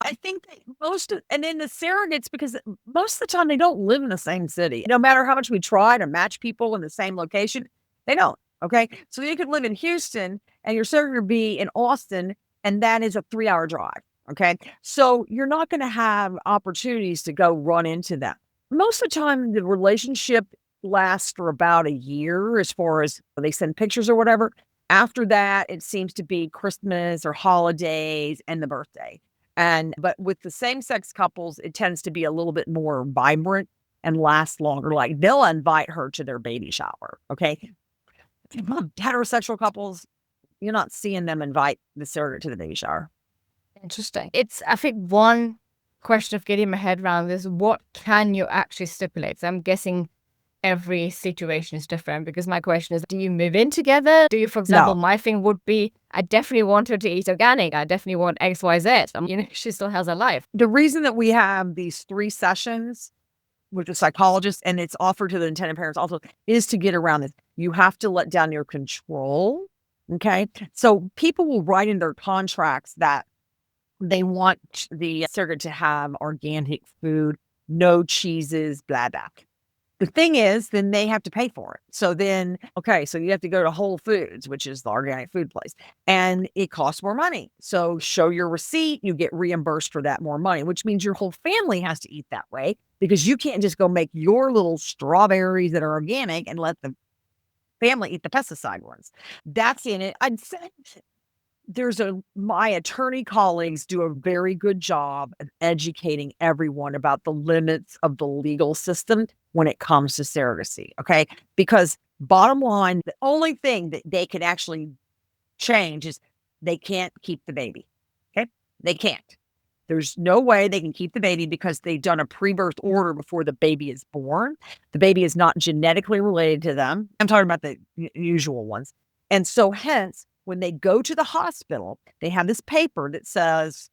I think that and then the surrogates, because most of the time they don't live in the same city. No matter how much we try to match people in the same location, they don't. Okay. So you could live in Houston and your surrogate would be in Austin, and that is a 3-hour drive. Okay. So you're not going to have opportunities to go run into them. Most of the time, the relationship lasts for about a year as far as they send pictures or whatever. After that, it seems to be Christmas or holidays and the birthday. But with the same-sex couples, it tends to be a little bit more vibrant and last longer. Like, they'll invite her to their baby shower, okay? Heterosexual couples, you're not seeing them invite the surrogate to the baby shower. Interesting. I think one question of getting my head around is, what can you actually stipulate? So I'm guessing every situation is different, because my question is, do you move in together? Do you, for example, No. my thing would be, I definitely want her to eat organic. I definitely want XYZ. She still has a life. The reason that we have these 3 sessions with the psychologist, and it's offered to the intended parents also, is to get around this. You have to let down your control. Okay. So people will write in their contracts that they want the surrogate to have organic food, no cheeses, blah, blah. The thing is, then they have to pay for it. So then, okay, so you have to go to Whole Foods, which is the organic food place, and it costs more money. So show your receipt, you get reimbursed for that more money, which means your whole family has to eat that way, because you can't just go make your little strawberries that are organic and let the family eat the pesticide ones. That's in it. I'd say my attorney colleagues do a very good job of educating everyone about the limits of the legal system when it comes to surrogacy. Okay. Because bottom line, the only thing that they can actually change is they can't keep the baby. Okay. They can't. There's no way they can keep the baby because they've done a pre-birth order before the baby is born. The baby is not genetically related to them. I'm talking about the usual ones. And so hence, when they go to the hospital, they have this paper that says,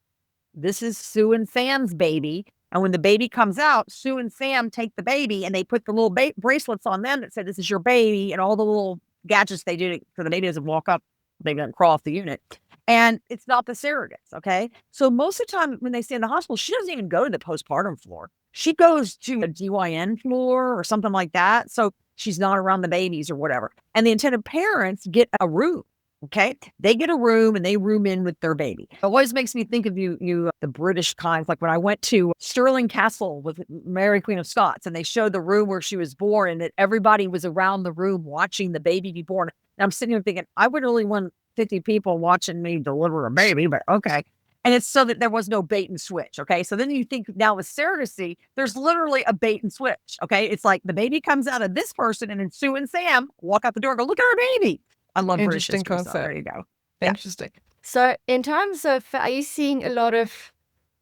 this is Sue and Sam's baby. And when the baby comes out, Sue and Sam take the baby and they put the little bracelets on them that say, this is your baby, and all the little gadgets they do for the baby doesn't walk up, the baby doesn't crawl off the unit. And it's not the surrogates, okay? So most of the time when they stay in the hospital, she doesn't even go to the postpartum floor. She goes to a GYN floor or something like that. So she's not around the babies or whatever. And the intended parents get a room. Okay. They get a room and they room in with their baby. It always makes me think of the British kinds. Like when I went to Stirling Castle with Mary Queen of Scots, and they showed the room where she was born, and that everybody was around the room watching the baby be born. And I'm sitting here thinking, I would really want 50 people watching me deliver a baby, but okay. And it's so that there was no bait and switch. Okay. So then you think now with surrogacy, there's literally a bait and switch. Okay. It's like the baby comes out of this person, and then Sue and Sam walk out the door and go, look at our baby. I love British history, concept. so there you go. Interesting. So in terms of, are you seeing a lot of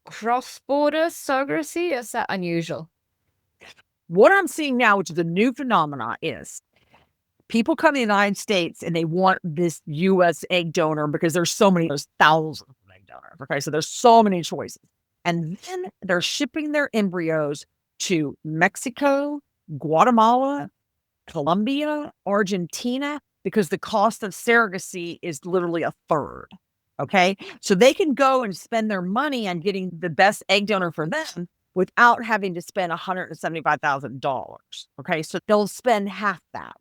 cross-border surrogacy? Is that unusual? What I'm seeing now, which is a new phenomenon, is people come to the United States and they want this U.S. egg donor because there's thousands of egg donors. Okay, so there's so many choices. And then they're shipping their embryos to Mexico, Guatemala, Colombia, Argentina, because the cost of surrogacy is literally a third. Okay. So they can go and spend their money on getting the best egg donor for them without having to spend $175,000. Okay. So they'll spend half that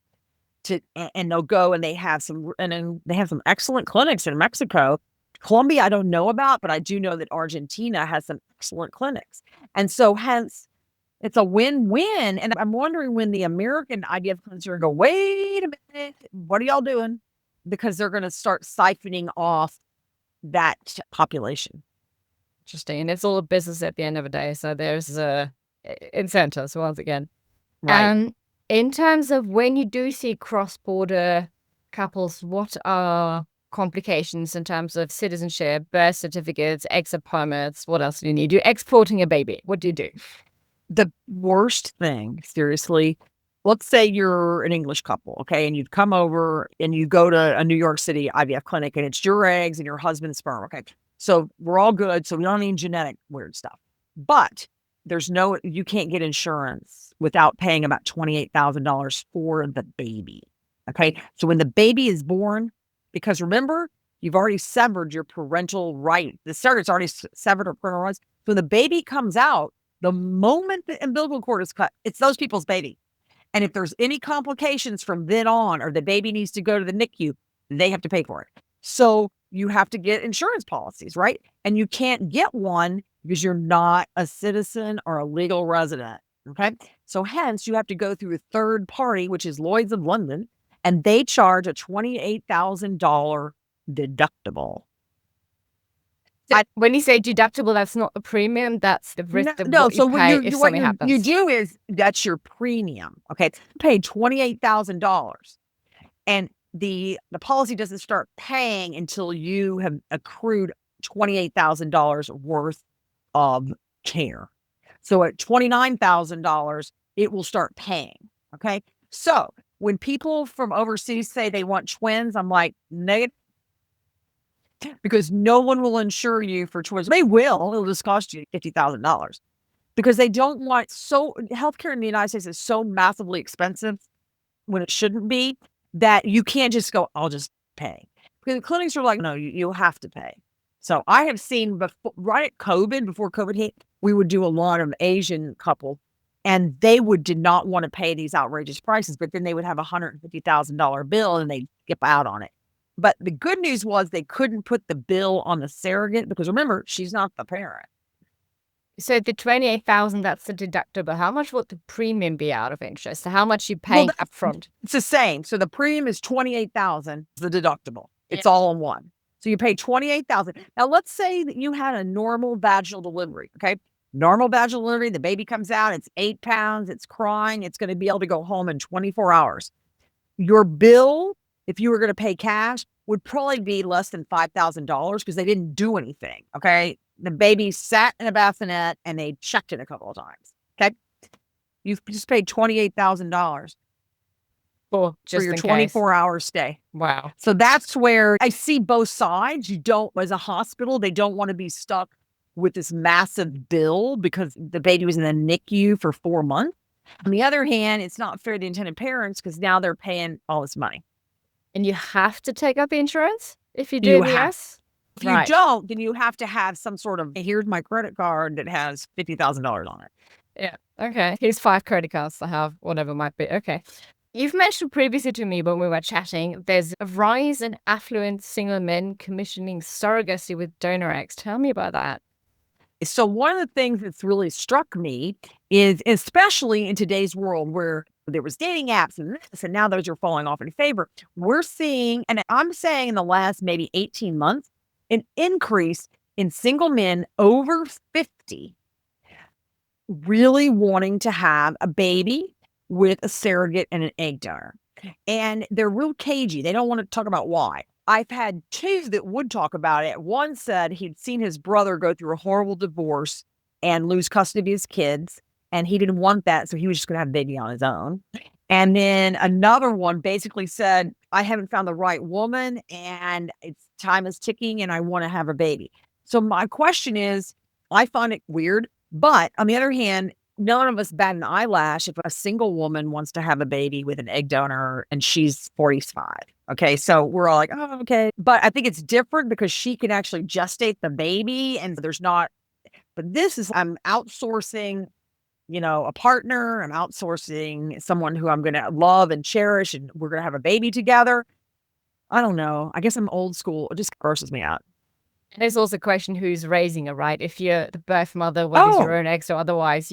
and they'll go, and they have some excellent clinics in Mexico. Colombia, I don't know about, but I do know that Argentina has some excellent clinics. And so hence, it's a win-win. And I'm wondering when the American IVF clinics are going to go, wait a minute, what are y'all doing? Because they're going to start siphoning off that population. Interesting. And it's all a business at the end of the day. So there's incentives once again. Right. In terms of when you do see cross-border couples, what are complications in terms of citizenship, birth certificates, exit permits. What else do you need? You're exporting a baby. What do you do? The worst thing, seriously, let's say you're an English couple, okay, and you'd come over and you go to a New York City IVF clinic and it's your eggs and your husband's sperm, okay? So we're all good. So we don't need genetic weird stuff. But you can't get insurance without paying about $28,000 for the baby, okay? So when the baby is born, because remember, you've already severed your parental right. The surrogate's already severed her parental rights. So when the baby comes out, the moment the umbilical cord is cut, it's those people's baby. And if there's any complications from then on, or the baby needs to go to the NICU, they have to pay for it. So you have to get insurance policies, right? And you can't get one because you're not a citizen or a legal resident, okay? So hence, you have to go through a third party, which is Lloyd's of London, and they charge a $28,000 deductible. When you say deductible, that's not a premium. That's the risk of what you pay if something happens. You do is that's your premium. Okay, you pay $28,000, and the policy doesn't start paying until you have accrued $28,000 worth of care. So at $29,000, it will start paying. Okay, so when people from overseas say they want twins, I'm like, negative. Because no one will insure you for twins. They will. It'll just cost you $50,000 because they don't want healthcare in the United States is so massively expensive when it shouldn't be that you can't just go, I'll just pay. Because the clinics are like, no, you'll have to pay. So I have seen right at COVID, before COVID hit, we would do a lot of Asian couples and they did not want to pay these outrageous prices, but then they would have a $150,000 bill and they'd skip out on it. But the good news was they couldn't put the bill on the surrogate because remember, she's not the parent. So the $28,000, that's the deductible. How much would the premium be out of interest? So how much you paying upfront? It's the same. So the premium is $28,000, the deductible. It's all in one. So you pay $28,000. Now let's say that you had a normal vaginal delivery, okay? Normal vaginal delivery, the baby comes out, it's 8 pounds, it's crying, it's going to be able to go home in 24 hours. Your bill, if you were going to pay cash, would probably be less than $5,000 because they didn't do anything, okay? The baby sat in a bassinet and they checked it a couple of times, okay? You've just paid $28,000 for your 24-hour stay. Wow. So that's where I see both sides. As a hospital, they don't want to be stuck with this massive bill because the baby was in the NICU for 4 months. On the other hand, it's not fair to the intended parents because now they're paying all this money. And you have to take up insurance if you do in the US? If you don't, then you have to have some sort of, here's my credit card that has $50,000 on it. Yeah. Okay. Here's 5 credit cards to have, whatever it might be. Okay. You've mentioned previously to me when we were chatting, there's a rise in affluent single men commissioning surrogacy with donor eggs. Tell me about that. So one of the things that's really struck me is, especially in today's world where there was dating apps and this, and now those are falling off in favor, we're seeing, and I'm saying in the last maybe 18 months, an increase in single men over 50 really wanting to have a baby with a surrogate and an egg donor. And they're real cagey. They don't want to talk about why. I've had 2 that would talk about it. One said he'd seen his brother go through a horrible divorce and lose custody of his kids, and he didn't want that, so he was just going to have a baby on his own. And then another one basically said, I haven't found the right woman, and time is ticking, and I want to have a baby. So my question is, I find it weird, but on the other hand, none of us bat an eyelash if a single woman wants to have a baby with an egg donor and she's 45. Okay. So we're all like, oh, okay. But I think it's different because she can actually gestate the baby and there's not, but this is, I'm outsourcing, a partner. I'm outsourcing someone who I'm going to love and cherish and we're going to have a baby together. I don't know. I guess I'm old school. It just grosses me out. There's also a question who's raising her, right? If you're the birth mother, whether it's your own eggs or otherwise,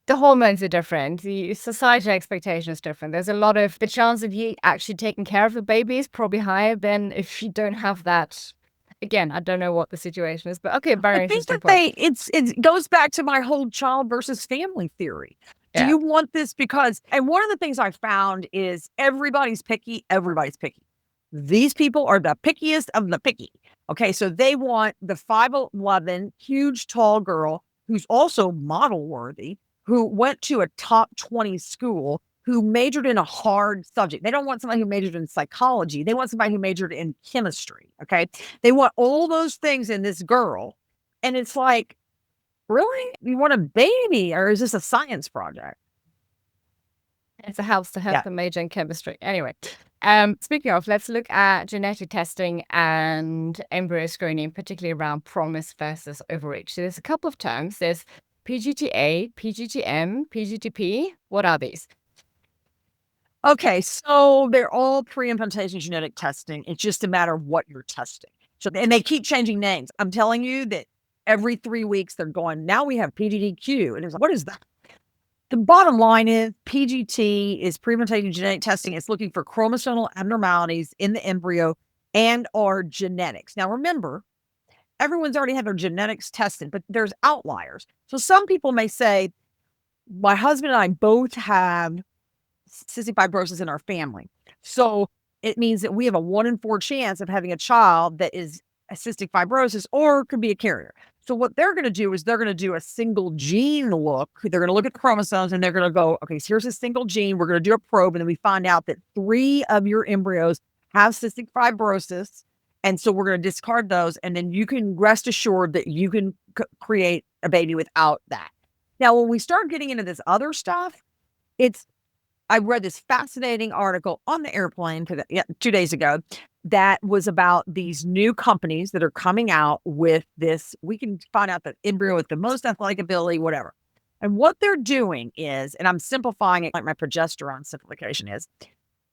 the hormones are different. The societal expectation is different. There's a lot of the chance of you actually taking care of a baby is probably higher than if you don't have that. Again, I don't know what the situation is, but okay, very interesting point. It goes back to my whole child versus family theory. Do you want this because, and one of the things I found is everybody's picky. These people are the pickiest of the picky. Okay, so they want the 5'11", huge, tall girl who's also model worthy, who went to a top 20 school, who majored in a hard subject. They don't want somebody who majored in psychology. They want somebody who majored in chemistry. Okay, they want all those things in this girl. And it's like, really? You want a baby, or is this a science project? It helps to have Yeah. the major in chemistry. Anyway, speaking of, let's look at genetic testing and embryo screening, particularly around promise versus overreach. So there's a couple of terms. There's PGTA, PGTM, PGTP. What are these? Okay, so they're all pre-implantation genetic testing. It's just a matter of what you're testing. So, and they keep changing names. I'm telling you that every 3 weeks they're going, now we have PGDQ. And it's like, what is that? The bottom line is PGT is pre-implantation genetic testing. It's looking for chromosomal abnormalities in the embryo and or genetics. Now, remember, everyone's already had their genetics tested, but there's outliers. So some people may say, my husband and I both have cystic fibrosis in our family. So it means that we have a 1 in 4 chance of having a child that is a cystic fibrosis or could be a carrier. So what they're going to do is they're going to do a single gene look. They're going to look at the chromosomes and they're going to go, okay, so here's a single gene. We're going to do a probe. And then we find out that 3 of your embryos have cystic fibrosis. And so we're going to discard those. And then you can rest assured that you can create a baby without that. Now, when we start getting into this other stuff, I read this fascinating article on the airplane 2 days ago that was about these new companies that are coming out with this. We can find out the embryo with the most athletic ability, whatever. And what they're doing is, and I'm simplifying it like my progesterone simplification is,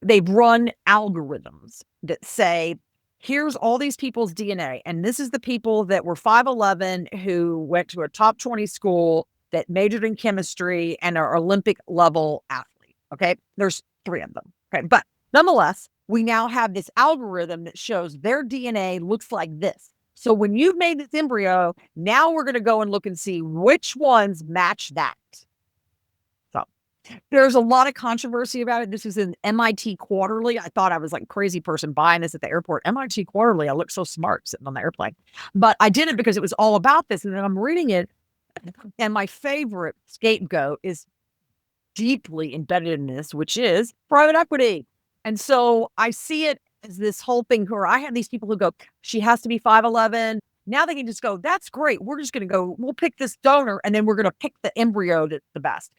they've run algorithms that say, here's all these people's DNA. And this is the people that were 5'11", who went to a top 20 school, that majored in chemistry and are Olympic level athletes. Okay, there's 3 of them. Okay, but nonetheless, we now have this algorithm that shows their DNA looks like this. So when you've made this embryo, now we're going to go and look and see which ones match that. So there's a lot of controversy about it. This is in MIT Quarterly. I thought I was like a crazy person buying this at the airport. MIT Quarterly, I look so smart sitting on the airplane. But I did it because it was all about this. And then I'm reading it. And my favorite scapegoat is deeply embedded in this, which is private equity. And so I see it as this whole thing where I have these people who go, she has to be 5'11". Now they can just go, that's great. We're just going to go, we'll pick this donor and then we're going to pick the embryo that's the best.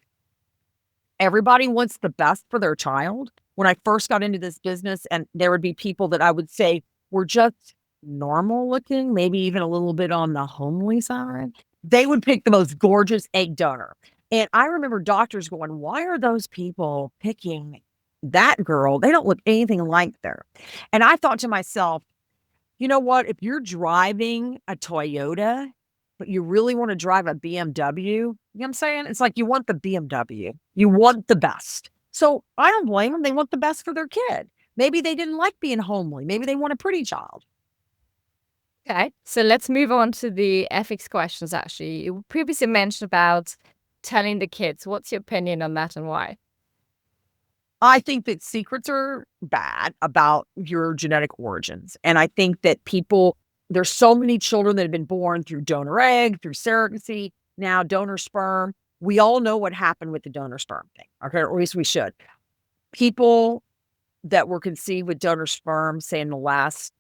Everybody wants the best for their child. When I first got into this business, and there would be people that I would say were just normal looking, maybe even a little bit on the homely side, they would pick the most gorgeous egg donor. And I remember doctors going, why are those people picking that girl? They don't look anything like her. And I thought to myself, you know what? If you're driving a Toyota, but you really want to drive a BMW, you know what I'm saying? It's like you want the BMW. You want the best. So I don't blame them. They want the best for their kid. Maybe they didn't like being homely. Maybe they want a pretty child. Okay, so let's move on to the ethics questions, actually. You previously mentioned about telling the kids. What's your opinion on that and why? I think that secrets are bad about your genetic origins. And I think that there's so many children that have been born through donor egg, through surrogacy, now donor sperm. We all know what happened with the donor sperm thing, okay? Or at least we should. People that were conceived with donor sperm, say in the last,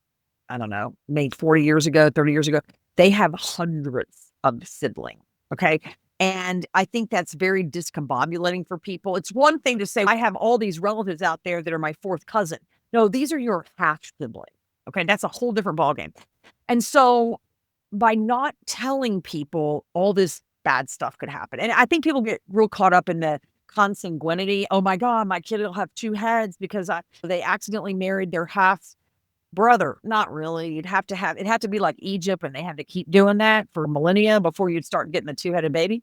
I don't know, maybe 40 years ago, 30 years ago, they have hundreds of siblings, okay? And I think that's very discombobulating for people. It's one thing to say, I have all these relatives out there that are my 4th cousin. No, these are your half siblings, okay? That's a whole different ballgame. And so by not telling people, all this bad stuff could happen. And I think people get real caught up in the consanguinity. Oh my God, my kid will have 2 heads because they accidentally married their half brother. Not really. It had to be like Egypt, and they had to keep doing that for millennia before you'd start getting a 2-headed baby.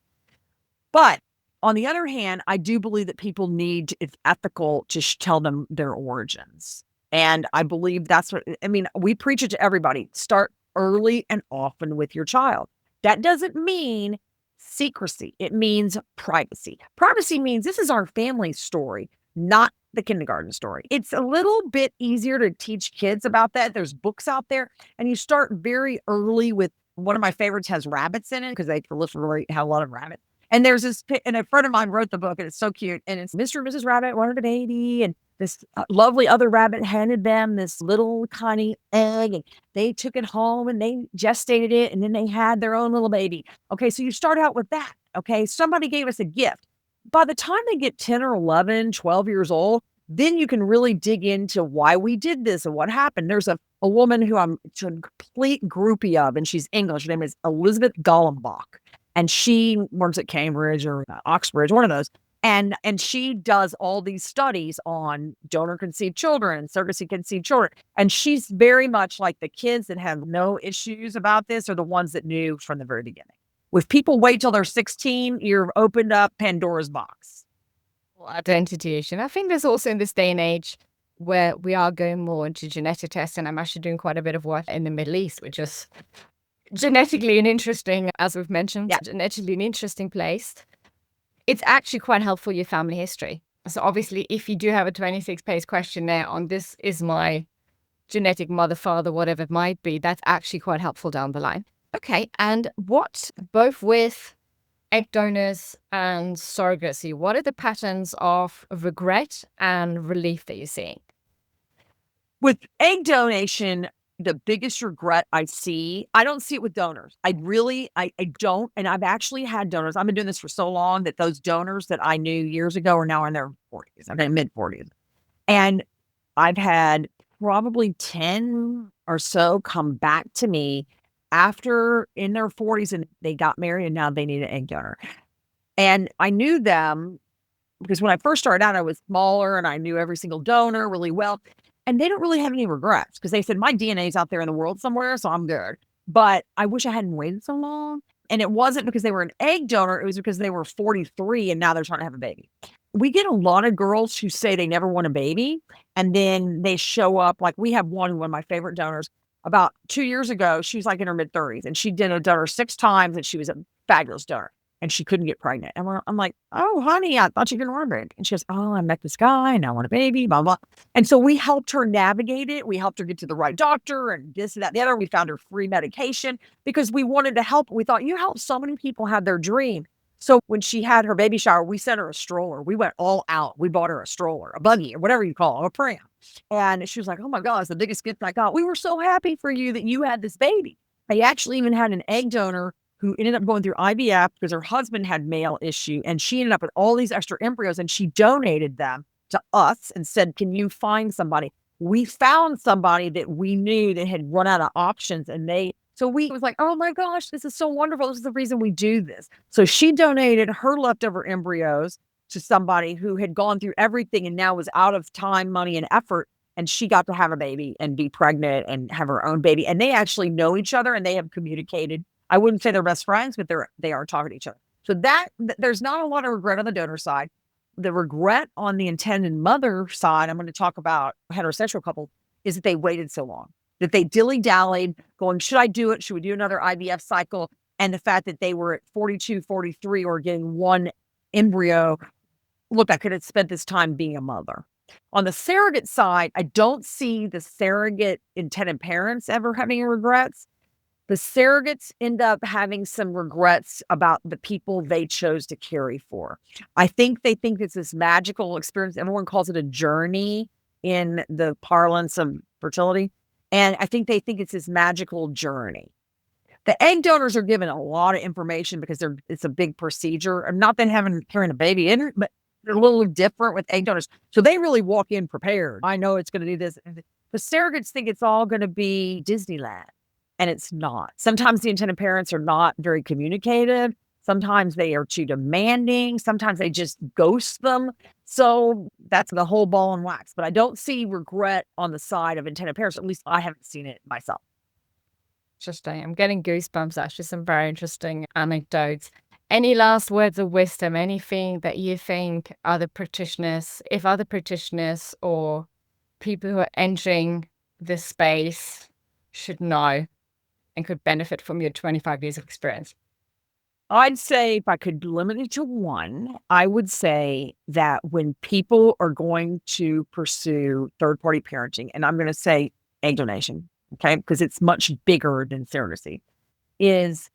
But on the other hand, I do believe that people it's ethical to tell them their origins. And I believe we preach it to everybody. Start early and often with your child. That doesn't mean secrecy. It means privacy. Privacy means this is our family story, not the kindergarten story. It's a little bit easier to teach kids about that. There's books out there, and you start very early with one of my favorites has rabbits in it because they proliferate have a lot of rabbits. And there's this, and a friend of mine wrote the book, and it's so cute. And it's Mr. and Mrs. Rabbit wanted a baby, and this lovely other rabbit handed them this little tiny egg, and they took it home and they gestated it, and then they had their own little baby. Okay, so you start out with that. Okay, somebody gave us a gift. By the time they get 10 or 11, 12 years old, then you can really dig into why we did this and what happened. There's a woman who I'm a complete groupie of, and she's English. Her name is Elizabeth Gollenbach. And she works at Cambridge or Oxbridge, one of those. And she does all these studies on donor conceived children, surrogacy conceived children. And she's very much like the kids that have no issues about this are the ones that knew from the very beginning. If people wait till they're 16, you've opened up Pandora's box. Identity issue. And I think there's also in this day and age where we are going more into genetic testing. I'm actually doing quite a bit of work in the Middle East, which is genetically an interesting, as we've mentioned, genetically an interesting place. It's actually quite helpful, your family history. So obviously, if you do have a 26-page questionnaire on this is my genetic mother, father, whatever it might be, that's actually quite helpful down the line. Okay, and what, both with egg donors and surrogacy, what are the patterns of regret and relief that you're seeing? With egg donation, the biggest regret I see, I don't see it with donors. I don't. And I've actually had donors. I've been doing this for so long that those donors that I knew years ago are now in their 40s, I'm in mid 40s. And I've had probably 10 or so come back to me after in their 40s and they got married and now they need an egg donor. And I knew them because when I first started out, I was smaller and I knew every single donor really well. And they don't really have any regrets because they said, my DNA is out there in the world somewhere, so I'm good. But I wish I hadn't waited so long. And it wasn't because they were an egg donor. It was because they were 43 and now they're trying to have a baby. We get a lot of girls who say they never want a baby. And then they show up. Like we have one of my favorite donors. About 2 years ago, she was like in her mid 30s and she did a donor 6 times and she was a fabulous donor. And she couldn't get pregnant. And I'm like, oh, honey, I thought you didn't want a baby. And she goes, oh, I met this guy and I want a baby, blah, blah. And so we helped her navigate it. We helped her get to the right doctor and this and that and the other. We found her free medication because we wanted to help. We thought, you helped so many people have their dream. So when she had her baby shower, we sent her a stroller. We went all out. We bought her a stroller, a buggy, or whatever you call it, a pram. And she was like, oh my God, it's the biggest gift I got. We were so happy for you that you had this baby. I actually even had an egg donor who ended up going through IVF because her husband had male issue and she ended up with all these extra embryos and she donated them to us and said, can you find somebody? We found somebody that we knew that had run out of options so we was like, oh my gosh, this is so wonderful. This is the reason we do this. So she donated her leftover embryos to somebody who had gone through everything and now was out of time, money, and effort. And she got to have a baby and be pregnant and have her own baby. And they actually know each other and they have communicated. I wouldn't say they're best friends, but they are talking to each other. So there's not a lot of regret on the donor side. The regret on the intended mother side, I'm going to talk about heterosexual couple, is that they waited so long, that they dilly-dallied going, should I do it? Should we do another IVF cycle? And the fact that they were at 42, 43 or getting one embryo, look, I could have spent this time being a mother. On the surrogate side, I don't see the surrogate intended parents ever having regrets. The surrogates end up having some regrets about the people they chose to carry for. I think they think it's this magical experience. Everyone calls it a journey in the parlance of fertility. And I think they think it's this magical journey. The egg donors are given a lot of information because it's a big procedure. I'm not that carrying a baby in, but they're a little different with egg donors. So they really walk in prepared. I know it's going to do this. The surrogates think it's all going to be Disneyland. And it's not. Sometimes the intended parents are not very communicative. Sometimes they are too demanding. Sometimes they just ghost them. So that's the whole ball and wax. But I don't see regret on the side of intended parents. At least I haven't seen it myself. Interesting. I'm getting goosebumps, actually, some very interesting anecdotes. Any last words of wisdom? Anything that you think other practitioners or people who are entering this space should know and could benefit from your 25 years of experience? I'd say if I could limit it to one, I would say that when people are going to pursue third-party parenting, and I'm going to say egg donation, okay, because it's much bigger than surrogacy, is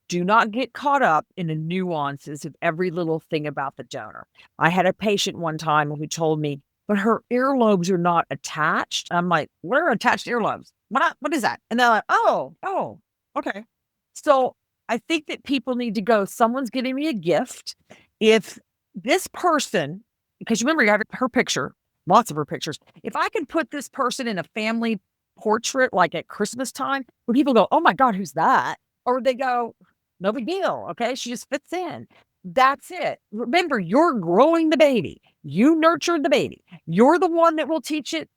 do not get caught up in the nuances of every little thing about the donor. I had a patient one time who told me, but her earlobes are not attached. I'm like, what are attached earlobes? What is that? And they're like, oh, okay. So I think that people need to go, someone's getting me a gift. If this person, because remember, you have her picture, lots of her pictures. If I can put this person in a family portrait, like at Christmas time, where people go, oh my God, who's that? Or they go, no big deal. Okay. She just fits in. That's it. Remember, you're growing the baby. You nurtured the baby. You're the one that will teach it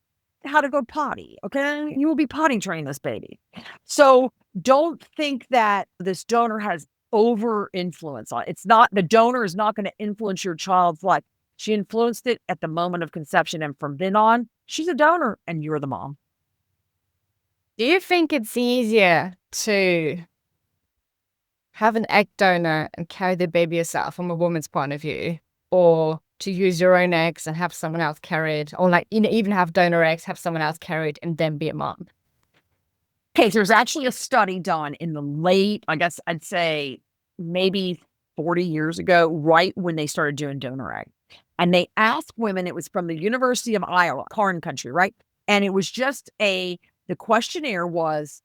how to go potty. Okay. You will be potty training this baby. So don't think that this donor has over influence on it. It's not, the donor is not going to influence your child's life. She influenced it at the moment of conception. And from then on, she's a donor and you're the mom. Do you think it's easier to have an egg donor and carry the baby yourself from a woman's point of view, or to use your own eggs and have someone else carried, or like even have donor eggs, have someone else carried, and then be a mom? Okay, so there's actually a study done in the late, I guess I'd say maybe 40 years ago, right when they started doing donor egg. And they asked women, it was from the University of Iowa, corn country, right? And it was just the questionnaire was,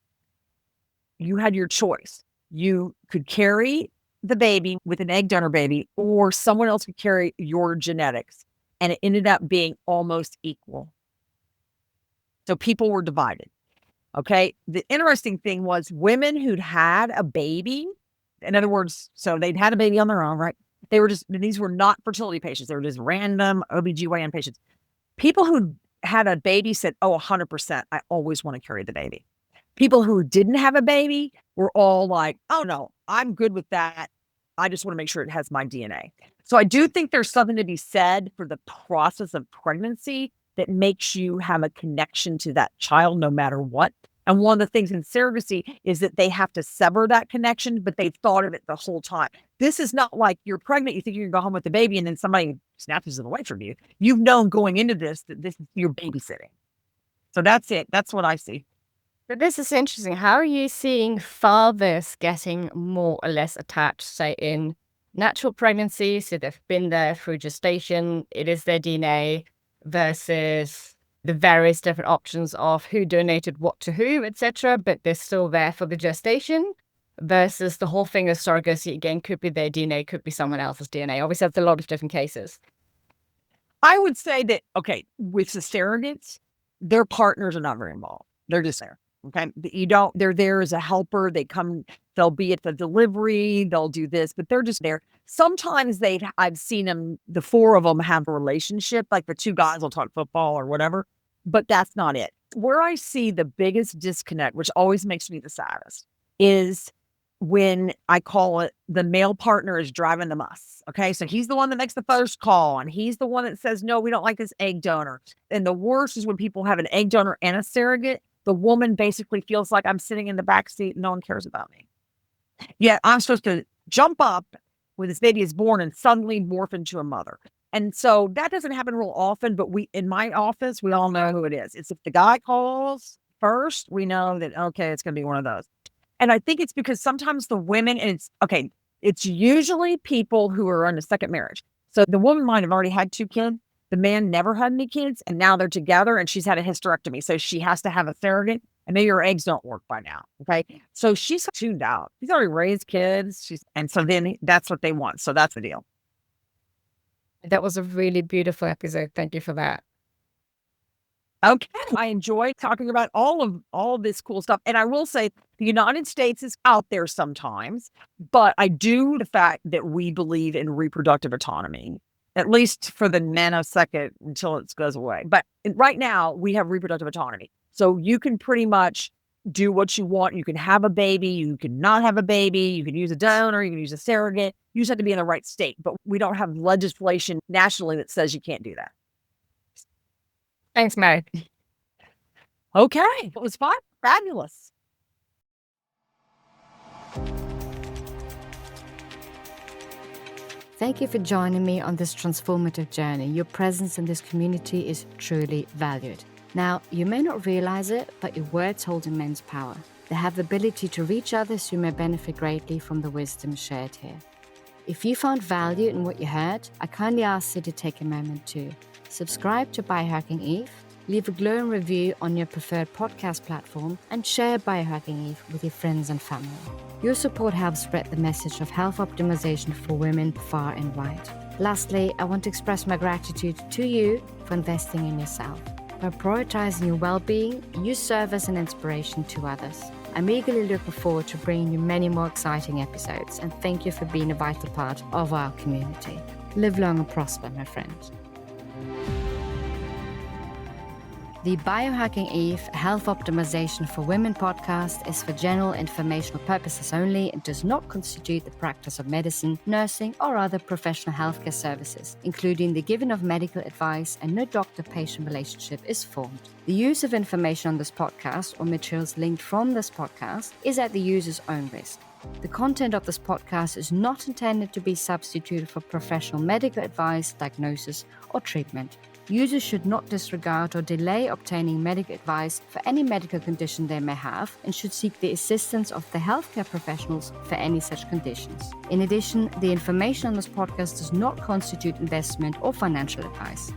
you had your choice. You could carry the baby with an egg donor baby, or someone else could carry your genetics. And it ended up being almost equal. So people were divided. Okay. The interesting thing was women who'd had a baby, in other words, so they'd had a baby on their own, right? They were just, these were not fertility patients. They were just random OBGYN patients. People who had a baby said, oh, 100%, I always want to carry the baby. People who didn't have a baby were all like, oh no, I'm good with that. I just want to make sure it has my DNA. So I do think there's something to be said for the process of pregnancy that makes you have a connection to that child no matter what. And one of the things in surrogacy is that they have to sever that connection, but they've thought of it the whole time. This is not like you're pregnant, you think you're going to go home with the baby, and then somebody snatches it away from you. You've known going into this that this is your babysitting. So that's it. That's what I see. But this is interesting. How are you seeing fathers getting more or less attached, say, in natural pregnancy? So they've been there through gestation, it is their DNA, versus the various different options of who donated what to who, etc., but they're still there for the gestation, versus the whole thing of surrogacy, again, could be their DNA, could be someone else's DNA. Obviously, that's a lot of different cases. I would say that, okay, with the surrogates, their partners are not very involved. They're just there. Okay. They're there as a helper. They'll be at the delivery, they'll do this, but they're just there. Sometimes I've seen them, the four of them have a relationship, like the two guys will talk football or whatever, but that's not it. Where I see the biggest disconnect, which always makes me the saddest, is when I call it the male partner is driving the bus. Okay. So he's the one that makes the first call and he's the one that says, no, we don't like this egg donor. And the worst is when people have an egg donor and a surrogate. The woman basically feels like I'm sitting in the back seat and no one cares about me. Yet I'm supposed to jump up when this baby is born and suddenly morph into a mother. And so that doesn't happen real often, but in my office, we all know who it is. It's if the guy calls first, we know that, okay, it's going to be one of those. And I think it's because sometimes the women, and it's usually people who are in a second marriage. So the woman might have already had 2 kids. The man never had any kids, and now they're together, and she's had a hysterectomy. So she has to have a surrogate, and maybe her eggs don't work by now. Okay. So she's tuned out. She's already raised kids. And so then that's what they want. So that's the deal. That was a really beautiful episode. Thank you for that. Okay. I enjoy talking about all of this cool stuff. And I will say the United States is out there sometimes, but I do the fact that we believe in reproductive autonomy, at least for the nanosecond until it goes away. But right now we have reproductive autonomy. So you can pretty much do what you want. You can have a baby. You can not have a baby. You can use a donor. You can use a surrogate. You just have to be in the right state. But we don't have legislation nationally that says you can't do that. Thanks, Mary. Okay. It was fun. Fabulous. Thank you for joining me on this transformative journey. Your presence in this community is truly valued. Now, you may not realize it, but your words hold immense power. They have the ability to reach others who may benefit greatly from the wisdom shared here. If you found value in what you heard, I kindly ask you to take a moment to subscribe to Biohacking Eve, leave a glowing review on your preferred podcast platform, and share Biohacking Eve with your friends and family. Your support helps spread the message of health optimization for women far and wide. Lastly, I want to express my gratitude to you for investing in yourself. By prioritizing your well-being, you serve as an inspiration to others. I'm eagerly looking forward to bringing you many more exciting episodes, and thank you for being a vital part of our community. Live long and prosper, my friend. The Biohacking Eve Health Optimization for Women podcast is for general informational purposes only and does not constitute the practice of medicine, nursing, or other professional healthcare services, including the giving of medical advice, and no doctor-patient relationship is formed. The use of information on this podcast or materials linked from this podcast is at the user's own risk. The content of this podcast is not intended to be substituted for professional medical advice, diagnosis, or treatment. Users should not disregard or delay obtaining medical advice for any medical condition they may have and should seek the assistance of the healthcare professionals for any such conditions. In addition, the information on this podcast does not constitute investment or financial advice.